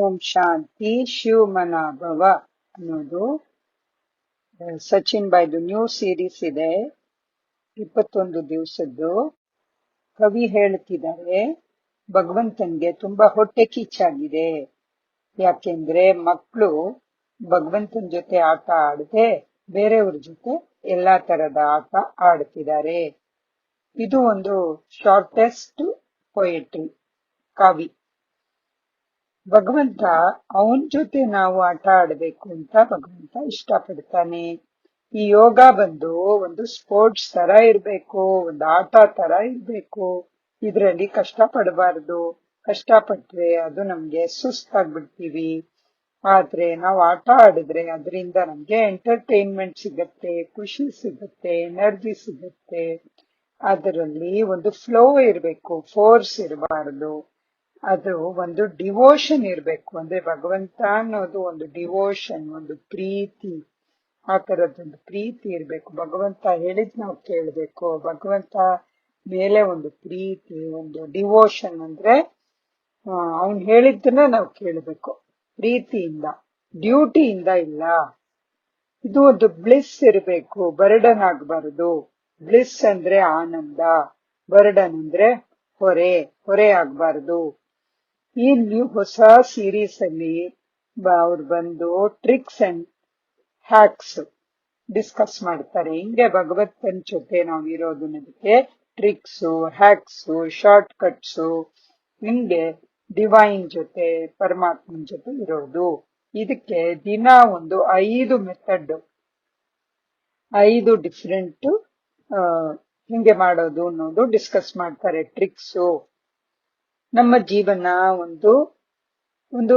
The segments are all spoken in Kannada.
ಓಂ ಶಾಂತಿ ಶಿವಮನಾಭವ ಅನ್ನೋದು ಸಚಿನ್ ಬಾಯ್ದು ನ್ಯೂ ಸೀರೀಸ್ ಇದೆ. 21 ದಿವಸದ್ದು. ಕವಿ ಹೇಳ್ತಿದ್ದಾರೆ, ಭಗವಂತನ್ಗೆ ತುಂಬಾ ಹೊಟ್ಟೆ ಕಿಚ್ಚಾಗಿದೆ. ಯಾಕೆಂದ್ರೆ ಮಕ್ಕಳು ಭಗವಂತನ ಜೊತೆ ಆಟ ಆಡದೆ ಬೇರೆಯವ್ರ ಜೊತೆ ಎಲ್ಲಾ ತರದ ಆಟ ಆಡ್ತಿದ್ದಾರೆ. ಇದು ಒಂದು ಶಾರ್ಟೆಸ್ಟ್ ಪೊಯೆಟ್ರಿ ಕವಿ. ಭಗವಂತ ಅವನ್ ಜೊತೆ ನಾವು ಆಟ ಆಡ್ಬೇಕು ಅಂತ ಭಗವಂತ ಇಷ್ಟಪಡ್ತಾನೆ. ಈ ಯೋಗ ಬಂದು ಒಂದು ಸ್ಪೋರ್ಟ್ಸ್ ತರ ಇರ್ಬೇಕು, ಒಂದು ಆಟ ತರ ಇರ್ಬೇಕು. ಇದ್ರಲ್ಲಿ ಕಷ್ಟ ಪಡಬಾರ್ದು. ಕಷ್ಟಪಟ್ರೆ ಅದು ನಮ್ಗೆ ಸುಸ್ತಾಗ್ಬಿಡ್ತೀವಿ. ಆದ್ರೆ ನಾವು ಆಟ ಆಡಿದ್ರೆ ಅದರಿಂದ ನಮ್ಗೆ ಎಂಟರ್ಟೈನ್ಮೆಂಟ್ ಸಿಗತ್ತೆ, ಖುಷಿ ಸಿಗತ್ತೆ, ಎನರ್ಜಿ ಸಿಗತ್ತೆ. ಅದರಲ್ಲಿ ಒಂದು ಫ್ಲೋ ಇರ್ಬೇಕು, ಫೋರ್ಸ್ ಇರಬಾರ್ದು. ಅದು ಒಂದು ಡಿವೋಷನ್ ಇರ್ಬೇಕು. ಅಂದ್ರೆ ಭಗವಂತ ಅನ್ನೋದು ಒಂದು ಡಿವೋಷನ್, ಒಂದು ಪ್ರೀತಿ. ಆ ತರದೊಂದು ಪ್ರೀತಿ ಇರ್ಬೇಕು. ಭಗವಂತ ಹೇಳಿದ್ ನಾವು ಕೇಳ್ಬೇಕು. ಭಗವಂತ ಮೇಲೆ ಒಂದು ಪ್ರೀತಿ, ಒಂದು ಡಿವೋಷನ್. ಅಂದ್ರೆ ಅವನ್ ಹೇಳಿದ್ದನ್ನ ನಾವು ಕೇಳ್ಬೇಕು ಪ್ರೀತಿಯಿಂದ, ಡ್ಯೂಟಿಯಿಂದ ಇಲ್ಲ. ಇದು ಒಂದು ಬ್ಲಿಸ್ ಇರ್ಬೇಕು, ಬರ್ಡನ್ ಆಗ್ಬಾರ್ದು. ಬ್ಲಿಸ್ ಅಂದ್ರೆ ಆನಂದ, ಬರ್ಡನ್ ಅಂದ್ರೆ ಹೊರೆ ಆಗ್ಬಾರ್ದು. ಈ ಹೊಸ ಸೀರೀಸ್ ಅಲ್ಲಿ ಅವ್ರು ಬಂದು ಟ್ರಿಕ್ಸ್ ಅಂಡ್ ಹ್ಯಾಕ್ಸ್ ಡಿಸ್ಕಸ್ ಮಾಡ್ತಾರೆ. ಹಿಂಗೆ ಭಗವಂತನ ಜೊತೆ ನಾವು ಇರೋದು, ಅದಕ್ಕೆ ಟ್ರಿಕ್ಸ್, ಹ್ಯಾಕ್ಸ್, ಶಾರ್ಟ್ ಕಟ್ಸ್, ಹಿಂಗೆ ಡಿವೈನ್ ಜೊತೆ, ಪರಮಾತ್ಮನ ಜೊತೆ ಇರೋದು. ಇದಕ್ಕೆ ದಿನ ಒಂದು 5 ಮೆಥಡ್, 5 ಡಿಫ್ರೆಂಟ್ ಹಿಂಗೆ ಮಾಡೋದು ಅನ್ನೋದು ಡಿಸ್ಕಸ್ ಮಾಡ್ತಾರೆ. ಟ್ರಿಕ್ಸು ನಮ್ಮ ಜೀವನ ಒಂದು ಒಂದು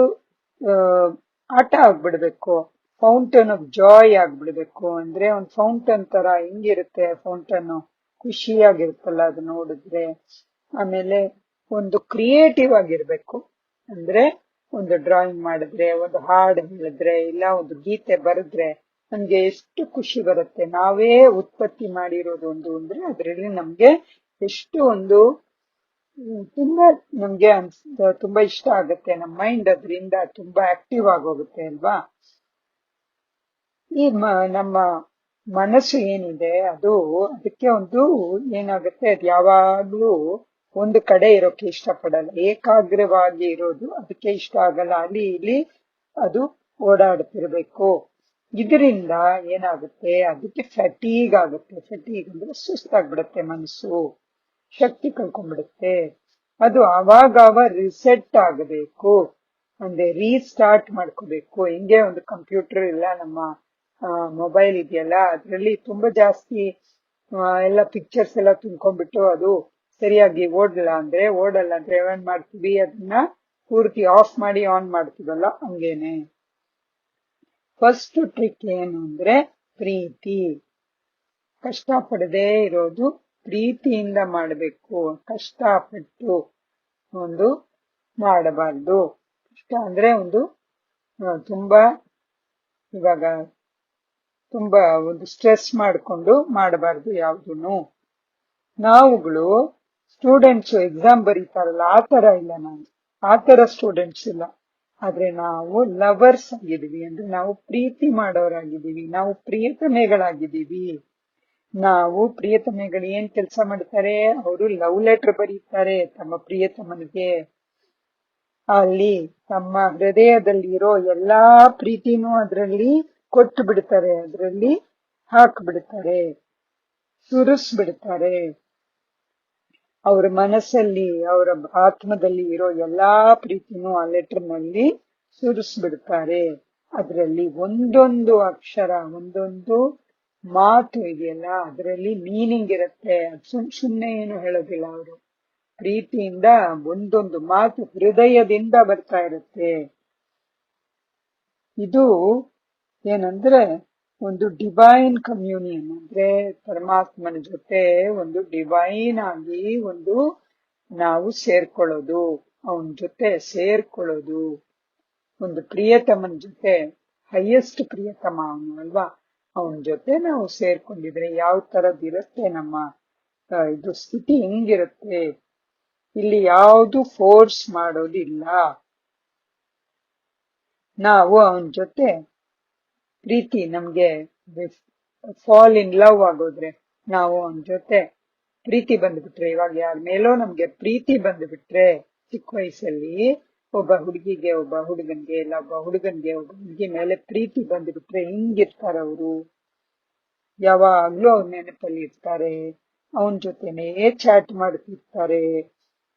ಆಟ ಆಗ್ಬಿಡ್ಬೇಕು, ಫೌಂಟನ್ ಆಫ್ ಜಾಯ್ ಆಗ್ಬಿಡ್ಬೇಕು. ಅಂದ್ರೆ ಒಂದು ಫೌಂಟನ್ ತರ ಹಿಂಗಿರುತ್ತೆ ಫೌಂಟನ್, ಖುಷಿಯಾಗಿರುತ್ತಲ್ಲ ಅದು ನೋಡಿದ್ರೆ. ಆಮೇಲೆ ಒಂದು ಕ್ರಿಯೇಟಿವ್ ಆಗಿರ್ಬೇಕು. ಅಂದ್ರೆ ಒಂದು ಡ್ರಾಯಿಂಗ್ ಮಾಡಿದ್ರೆ, ಒಂದು ಹಾಡು ಹೇಳಿದ್ರೆ, ಇಲ್ಲ ಒಂದು ಗೀತೆ ಬರೆದ್ರೆ ನಮ್ಗೆ ಎಷ್ಟು ಖುಷಿ ಬರುತ್ತೆ. ನಾವೇ ಉತ್ಪತ್ತಿ ಮಾಡಿರೋದು ಒಂದು ಅಂದ್ರೆ ಅದರಲ್ಲಿ ನಮ್ಗೆ ಎಷ್ಟು ಒಂದು ತುಂಬಾ ನಮ್ಗೆ ತುಂಬಾ ಇಷ್ಟ ಆಗುತ್ತೆ. ನಮ್ಮ ಮೈಂಡ್ ಅದರಿಂದ ತುಂಬಾ ಆಕ್ಟಿವ್ ಆಗೋಗುತ್ತೆ ಅಲ್ವಾ. ಈ ನಮ್ಮ ಮನಸ್ಸು ಏನಿದೆ ಅದು, ಅದಕ್ಕೆ ಒಂದು ಏನಾಗುತ್ತೆ, ಅದು ಯಾವಾಗ್ಲೂ ಒಂದು ಕಡೆ ಇರೋಕೆ ಇಷ್ಟಪಡಲ್ಲ, ಏಕಾಗ್ರವಾಗಿ ಇರೋದು ಅದಕ್ಕೆ ಇಷ್ಟ ಆಗಲ್ಲ. ಅಲ್ಲಿ ಇಲ್ಲಿ ಅದು ಓಡಾಡ್ತಿರ್ಬೇಕು. ಇದರಿಂದ ಏನಾಗುತ್ತೆ, ಅದಕ್ಕೆ ಫಟೀಗ್ ಆಗುತ್ತೆ. ಫಟೀಗ್ ಅಂದ್ರೆ ಸುಸ್ತಾಗ್ಬಿಡುತ್ತೆ, ಮನಸ್ಸು ಶಕ್ತಿ ಕಳ್ಕೊಂಡ್ಬಿಡುತ್ತೆ. ಅದು ಅವಾಗ ರಿಸೆಟ್ ಆಗಬೇಕು, ಅಂದ್ರೆ ರೀಸ್ಟಾರ್ಟ್ ಮಾಡ್ಕೋಬೇಕು. ಹಿಂಗೆ ಒಂದು ಕಂಪ್ಯೂಟರ್ ಇಲ್ಲ, ನಮ್ಮ ಮೊಬೈಲ್ ಇದೆಯಲ್ಲ, ಅದ್ರಲ್ಲಿ ತುಂಬಾ ಜಾಸ್ತಿ ಎಲ್ಲ ಪಿಕ್ಚರ್ಸ್ ಎಲ್ಲ ತುಂಬ್ಕೊಂಡ್ಬಿಟ್ಟು ಅದು ಸರಿಯಾಗಿ ಓಡಲ್ಲ ಅಂದ್ರೆ ಏನ್ ಮಾಡ್ತೀವಿ, ಅದನ್ನ ಪೂರ್ತಿ ಆಫ್ ಮಾಡಿ ಆನ್ ಮಾಡ್ತೀವಲ್ಲ, ಹಂಗೇನೆ. ಫಸ್ಟ್ ಟ್ರಿಕ್ ಏನು ಅಂದ್ರೆ ಪ್ರೀತಿ. ಕಷ್ಟ ಪಡದೆ ಇರೋದು, ಪ್ರೀತಿಯಿಂದ ಮಾಡಬೇಕು. ಕಷ್ಟಪಟ್ಟು ಒಂದು ಮಾಡಬಾರ್ದು. ಕಷ್ಟ ಅಂದ್ರೆ ಒಂದು ತುಂಬಾ ಇವಾಗ ತುಂಬಾ ಒಂದು ಸ್ಟ್ರೆಸ್ ಮಾಡ್ಕೊಂಡು ಮಾಡಬಾರ್ದು ಯಾವ್ದೂನು. ನಾವುಗಳು ಸ್ಟೂಡೆಂಟ್ಸ್ ಎಕ್ಸಾಮ್ ಬರೀತಾರಲ್ಲ, ಆ ತರ ಇಲ್ಲ. ನಾವು ಆ ತರ ಸ್ಟೂಡೆಂಟ್ಸ್ ಇಲ್ಲ. ಆದ್ರೆ ನಾವು ಲವರ್ಸ್ ಆಗಿದೀವಿ, ಅಂದ್ರೆ ನಾವು ಪ್ರೀತಿ ಮಾಡೋರಾಗಿದ್ದೀವಿ, ನಾವು ಪ್ರಿಯತಮೆಗಳಾಗಿದ್ದೀವಿ. ನಾವು ಪ್ರಿಯತಮೆಗಳು ಏನ್ ಕೆಲಸ ಮಾಡ್ತಾರೆ, ಅವರು ಲವ್ ಲೆಟರ್ ಬರೀತಾರೆ ತಮ್ಮ ಪ್ರಿಯತಮನಿಗೆ. ಅಲ್ಲಿ ತಮ್ಮ ಹೃದಯದಲ್ಲಿ ಇರೋ ಎಲ್ಲಾ ಪ್ರೀತಿನೂ ಅದರಲ್ಲಿ ಕೊಟ್ಟು ಬಿಡ್ತಾರೆ, ಅದರಲ್ಲಿ ಹಾಕ್ಬಿಡ್ತಾರೆ, ಸುರಿಸ್ಬಿಡ್ತಾರೆ. ಅವರ ಮನಸ್ಸಲ್ಲಿ, ಅವರ ಆತ್ಮದಲ್ಲಿ ಇರೋ ಎಲ್ಲಾ ಪ್ರೀತಿನೂ ಆ ಲೆಟರ್ ನಲ್ಲಿ ಸುರಿಸ್ಬಿಡ್ತಾರೆ. ಅದರಲ್ಲಿ ಒಂದೊಂದು ಅಕ್ಷರ, ಒಂದೊಂದು ಮಾತು ಇದೆಯಲ್ಲ, ಅದರಲ್ಲಿ ಮೀನಿಂಗ್ ಇರುತ್ತೆ. ಸುಮ್ನೆ ಏನು ಹೇಳೋದಿಲ್ಲ. ಅವರು ಪ್ರೀತಿಯಿಂದ ಒಂದೊಂದು ಮಾತು ಹೃದಯದಿಂದ ಬರ್ತಾ ಇರುತ್ತೆ. ಇದು ಏನಂದ್ರೆ ಒಂದು ಡಿವೈನ್ ಕಮ್ಯೂನಿಯನ್, ಅಂದ್ರೆ ಪರಮಾತ್ಮನ ಜೊತೆ ಒಂದು ಡಿವೈನ್ ಆಗಿ ಒಂದು ನಾವು ಸೇರ್ಕೊಳ್ಳೋದು, ಅವನ ಜೊತೆ ಸೇರ್ಕೊಳ್ಳೋದು. ಒಂದು ಪ್ರಿಯತಮನ ಜೊತೆ, ಹೈಯೆಸ್ಟ್ ಪ್ರಿಯತಮ ಅವನು ಅಲ್ವಾ, ಅವನ ಜೊತೆ ನಾವು ಸೇರ್ಕೊಂಡಿದ್ರೆ ಯಾವ ತರದಿರುತ್ತೆ ನಮ್ಮ ಇದು ಸ್ಥಿತಿ, ಹೆಂಗಿರುತ್ತೆ. ಇಲ್ಲಿ ಯಾವುದು ಫೋರ್ಸ್ ಮಾಡೋದಿಲ್ಲ. ನಾವು ಅವನ ಜೊತೆ ಪ್ರೀತಿ ನಮ್ಗೆ ಫಾಲ್ ಇನ್ ಲವ್ ಆಗೋದ್ರೆ, ನಾವು ಅವನ ಜೊತೆ ಪ್ರೀತಿ ಬಂದ್ಬಿಟ್ರೆ, ಇವಾಗ ಯಾರ ಮೇಲೋ ನಮ್ಗೆ ಪ್ರೀತಿ ಬಂದ್ಬಿಟ್ರೆ, ಚಿಕ್ಕ ವಯಸ್ಸಲ್ಲಿ ಒಬ್ಬ ಹುಡುಗಿಗೆ ಒಬ್ಬ ಹುಡುಗನ್ಗೆ, ಇಲ್ಲ ಒಬ್ಬ ಹುಡುಗನ್ಗೆ ಒಬ್ಬ ಹುಡುಗಿ ಮೇಲೆ ಪ್ರೀತಿ ಬಂದ್ಬಿಟ್ರೆ ಹಿಂಗಿರ್ತಾರ ಅವರು. ಯಾವಾಗ್ಲೂ ಅವ್ರ ನೆನಪಲ್ಲಿ ಇರ್ತಾರೆ, ಅವನ ಜೊತೆನೇ ಚಾಟ್ ಮಾಡ್ತಿರ್ತಾರೆ.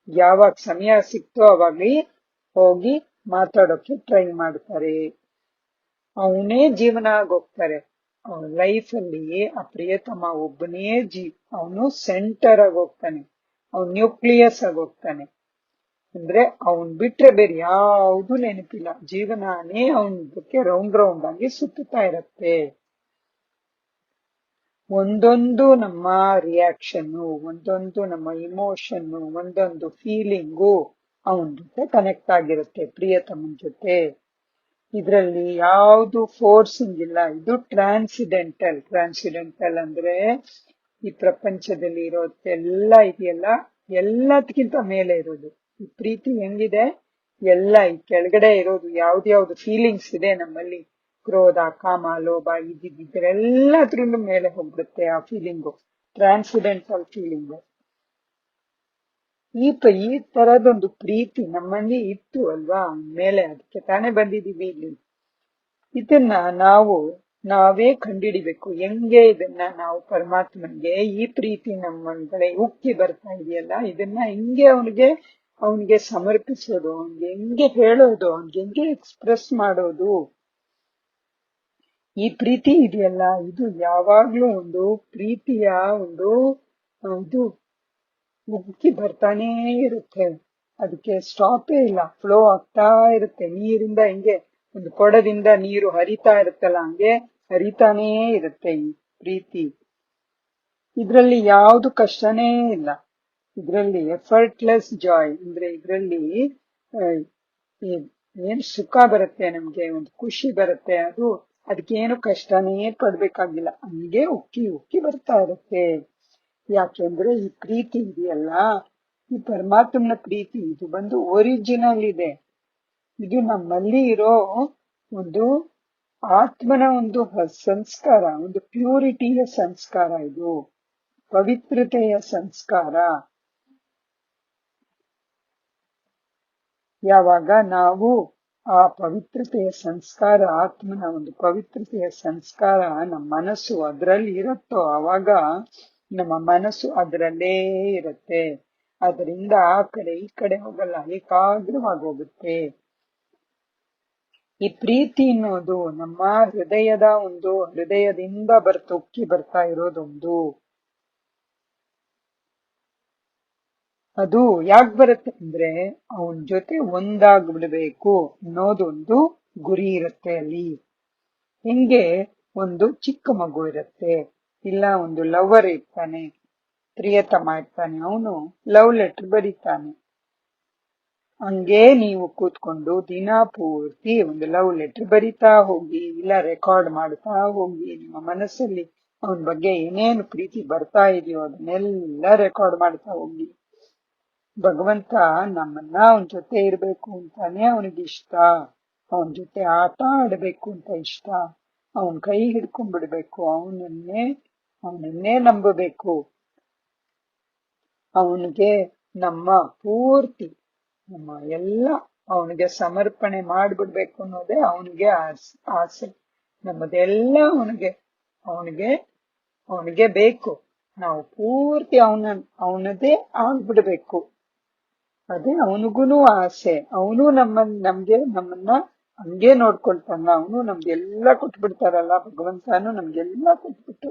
ಯಾವಾಗ ಸಮಯ ಸಿಕ್ತೋ ಅವಾಗ್ಲಿ ಹೋಗಿ ಮಾತಾಡೋಕೆ ಟ್ರೈ ಮಾಡ್ತಾರೆ. ಅವನೇ ಜೀವನ ಆಗೋಗ್ತಾರೆ. ಅವನ ಲೈಫ್ ಅಲ್ಲಿ ಆ ಪ್ರಿಯತಮ ಒಬ್ಬನೇ ಅವನು ಸೆಂಟರ್ ಆಗೋಗ್ತಾನೆ, ಅವನ್ ನ್ಯೂಕ್ಲಿಯಸ್ ಆಗೋಗ್ತಾನೆ. ಅಂದ್ರೆ ಅವನ್ ಬಿಟ್ರೆ ಬೇರೆ ಯಾವ್ದು ನೆನಪಿಲ್ಲ, ಜೀವನಾನೇ ಅವನ್ ಬಗ್ಗೆ ರೌಂಡ್ ರೌಂಡ್ ಆಗಿ ಸುತ್ತುತ್ತಾ ಇರತ್ತೆ. ಒಂದೊಂದು ನಮ್ಮ ರಿಯಾಕ್ಷನ್ನು, ಒಂದೊಂದು ನಮ್ಮ ಇಮೋಷನ್ನು, ಒಂದೊಂದು ಫೀಲಿಂಗು ಅವನ ಜೊತೆ ಕನೆಕ್ಟ್ ಆಗಿರುತ್ತೆ, ಪ್ರಿಯತಮನ್ ಜೊತೆ. ಇದ್ರಲ್ಲಿ ಯಾವ್ದು ಫೋರ್ಸಿಂಗ್ ಇಲ್ಲ, ಇದು ಟ್ರಾನ್ಸಿಡೆಂಟಲ್. ಟ್ರಾನ್ಸಿಡೆಂಟಲ್ ಅಂದ್ರೆ ಈ ಪ್ರಪಂಚದಲ್ಲಿ ಇರೋದೆಲ್ಲ ಇದೆಯಲ್ಲ, ಎಲ್ಲದಕ್ಕಿಂತ ಮೇಲೆ ಇರೋದು ಈ ಪ್ರೀತಿ. ಹೆಂಗಿದೆ, ಎಲ್ಲ ಈ ಕೆಳಗಡೆ ಇರೋದು ಯಾವ್ದ್ಯಾವ್ದು ಫೀಲಿಂಗ್ಸ್ ಇದೆ ನಮ್ಮಲ್ಲಿ, ಕ್ರೋಧ, ಕಾಮ, ಲೋಭ, ಇದ್ರೆಲ್ಲದ್ರಲ್ಲೂ ಮೇಲೆ ಹೋಗ್ಬಿಡುತ್ತೆ ಆ ಫೀಲಿಂಗು, ಟ್ರಾನ್ಸಿಡೆಂಟಲ್ ಫೀಲಿಂಗು. ಈ ತರದೊಂದು ಪ್ರೀತಿ ನಮ್ಮಲ್ಲಿ ಇತ್ತು ಅಲ್ವಾ ಮೇಲೆ, ಅದಕ್ಕೆ ತಾನೇ ಬಂದಿದೀವಿ ಇಲ್ಲಿ. ಇದನ್ನ ನಾವೇ ಕಂಡಿಡಿಬೇಕು. ಹೆಂಗೆ ಇದನ್ನ ನಾವು ಪರಮಾತ್ಮನ್ಗೆ ಈ ಪ್ರೀತಿ ನಮ್ಮೊಳಗಡೆ ಉಕ್ಕಿ ಬರ್ತಾ ಇದೆಯಲ್ಲ, ಇದನ್ನ ಹೆಂಗೆ ಅವನಿಗೆ ಸಮರ್ಪಿಸೋದು, ಅವನ್ಗೆ ಹೆಂಗೆ ಹೇಳೋದು, ಅವನ್ಗೆ ಹೆಂಗೆ ಎಕ್ಸ್ಪ್ರೆಸ್ ಮಾಡೋದು. ಈ ಪ್ರೀತಿ ಇದೆಯಲ್ಲ, ಇದು ಯಾವಾಗ್ಲೂ ಒಂದು ಪ್ರೀತಿಯ ಒಂದು ಇದು ಉಕ್ಕಿ ಬರ್ತಾನೇ ಇರುತ್ತೆ, ಅದಕ್ಕೆ ಸ್ಟಾಪೇ ಇಲ್ಲ, ಫ್ಲೋ ಆಗ್ತಾ ಇರುತ್ತೆ. ನೀರಿಂದ ಹಿಂಗೆ ಒಂದು ಕೊಡದಿಂದ ನೀರು ಹರಿತಾ ಇರುತ್ತಲ್ಲ, ಹಂಗೆ ಹರಿತಾನೇ ಇರುತ್ತೆ ಈ ಪ್ರೀತಿ. ಇದ್ರಲ್ಲಿ ಯಾವ್ದು ಕಷ್ಟನೇ ಇಲ್ಲ, ಇದ್ರಲ್ಲಿ ಎಫರ್ಟ್ಲೆಸ್ ಜಾಯ್. ಅಂದ್ರೆ ಇದ್ರಲ್ಲಿ ಏನ್ ಸುಖ ಬರುತ್ತೆ, ನಮ್ಗೆ ಒಂದು ಖುಷಿ ಬರುತ್ತೆ, ಅದಕ್ಕೇನು ಕಷ್ಟನೇ ಪಡ್ಬೇಕಾಗಿಲ್ಲ, ಹಂಗೆ ಉಕ್ಕಿ ಉಕ್ಕಿ ಬರ್ತಾ ಇರುತ್ತೆ. ಯಾಕೆಂದ್ರೆ ಈ ಪ್ರೀತಿ ಇದೆಯಲ್ಲ, ಈ ಪರಮಾತ್ಮನ ಪ್ರೀತಿ ಇದು ಬಂದು ಒರಿಜಿನಲ್ ಇದೆ. ಇದು ನಮ್ಮಲ್ಲಿ ಇರೋ ಒಂದು ಆತ್ಮನ ಒಂದು ಸಂಸ್ಕಾರ, ಒಂದು ಪ್ಯೂರಿಟಿಯ ಸಂಸ್ಕಾರ, ಇದು ಪವಿತ್ರತೆಯ ಸಂಸ್ಕಾರ. ಯಾವಾಗ ನಾವು ಆ ಪವಿತ್ರತೆಯ ಸಂಸ್ಕಾರ, ಆತ್ಮನ ಒಂದು ಪವಿತ್ರತೆಯ ಸಂಸ್ಕಾರ ನಮ್ಮ ಮನಸ್ಸು ಅದರಲ್ಲಿ ಇರುತ್ತೋ, ಆವಾಗ ನಮ್ಮ ಮನಸ್ಸು ಅದರಲ್ಲೇ ಇರುತ್ತೆ. ಅದರಿಂದ ಆ ಕಡೆ ಈ ಕಡೆ ಹೋಗಲ್ಲ, ಏಕಾಗ್ರವಾಗಿ ಹೋಗುತ್ತೆ. ಈ ಪ್ರೀತಿ ಅನ್ನೋದು ನಮ್ಮ ಹೃದಯದಿಂದ ಉಕ್ಕಿ ಬರ್ತಾ ಇರೋದೊಂದು. ಅದು ಯಾಕೆ ಬರುತ್ತೆ ಅಂದ್ರೆ, ಅವನ ಜೊತೆ ಒಂದಾಗ್ಬಿಡ್ಬೇಕು ಅನ್ನೋದೊಂದು ಗುರಿ ಇರುತ್ತೆ ಅಲ್ಲಿ. ಹಿಂಗೆ ಒಂದು ಚಿಕ್ಕ ಮಗು ಇರುತ್ತೆ, ಇಲ್ಲ ಒಂದು ಲವರ್ ಇರ್ತಾನೆ, ಪ್ರಿಯತಮ ಇರ್ತಾನೆ, ಅವನು ಲವ್ ಲೆಟರ್ ಬರೀತಾನೆ. ಹಂಗೆ ನೀವು ಕೂತ್ಕೊಂಡು ದಿನ ಪೂರ್ತಿ ಒಂದು ಲವ್ ಲೆಟರ್ ಬರಿತಾ ಹೋಗಿ, ಇಲ್ಲ ರೆಕಾರ್ಡ್ ಮಾಡ್ತಾ ಹೋಗಿ, ನಿಮ್ಮ ಮನಸ್ಸಲ್ಲಿ ಅವನ ಬಗ್ಗೆ ಏನೇನು ಪ್ರೀತಿ ಬರ್ತಾ ಇದೆಯೋ ಅದನ್ನೆಲ್ಲ ರೆಕಾರ್ಡ್ ಮಾಡ್ತಾ ಹೋಗಿ. ಭಗವಂತ ನಮ್ಮನ್ನ ಅವನ ಜೊತೆ ಇರ್ಬೇಕು ಅಂತಾನೆ ಅವನಿಗೆ ಇಷ್ಟ, ಅವನ ಜೊತೆ ಆಟ ಆಡ್ಬೇಕು ಅಂತ ಇಷ್ಟ, ಅವನ್ ಕೈ ಹಿಡ್ಕೊಂಡ್ಬಿಡ್ಬೇಕು, ಅವನನ್ನೇ ನಂಬಬೇಕು, ಅವನಿಗೆ ನಮ್ಮ ಪೂರ್ತಿ ನಮ್ಮ ಎಲ್ಲ ಅವನಿಗೆ ಸಮರ್ಪಣೆ ಮಾಡ್ಬಿಡ್ಬೇಕು ಅನ್ನೋದೇ ಅವನಿಗೆ ಆಸೆ. ನಮ್ಮದೆಲ್ಲ ಅವನಿಗೆ ಬೇಕು, ನಾವು ಪೂರ್ತಿ ಅವನದೇ ಆಗ್ಬಿಡ್ಬೇಕು. ಅದೇ ಅವನಿಗೂನು ಆಸೆ. ಅವನು ನಮ್ಮನ್ನ ಹಂಗೆ ನೋಡ್ಕೊಳ್ತಾನ, ಅವನು ನಮ್ಗೆಲ್ಲ ಕೊಟ್ಬಿಡ್ತಾರಲ್ಲ, ಭಗವಂತನು ನಮ್ಗೆಲ್ಲ ಕೊಟ್ಬಿಟ್ಟು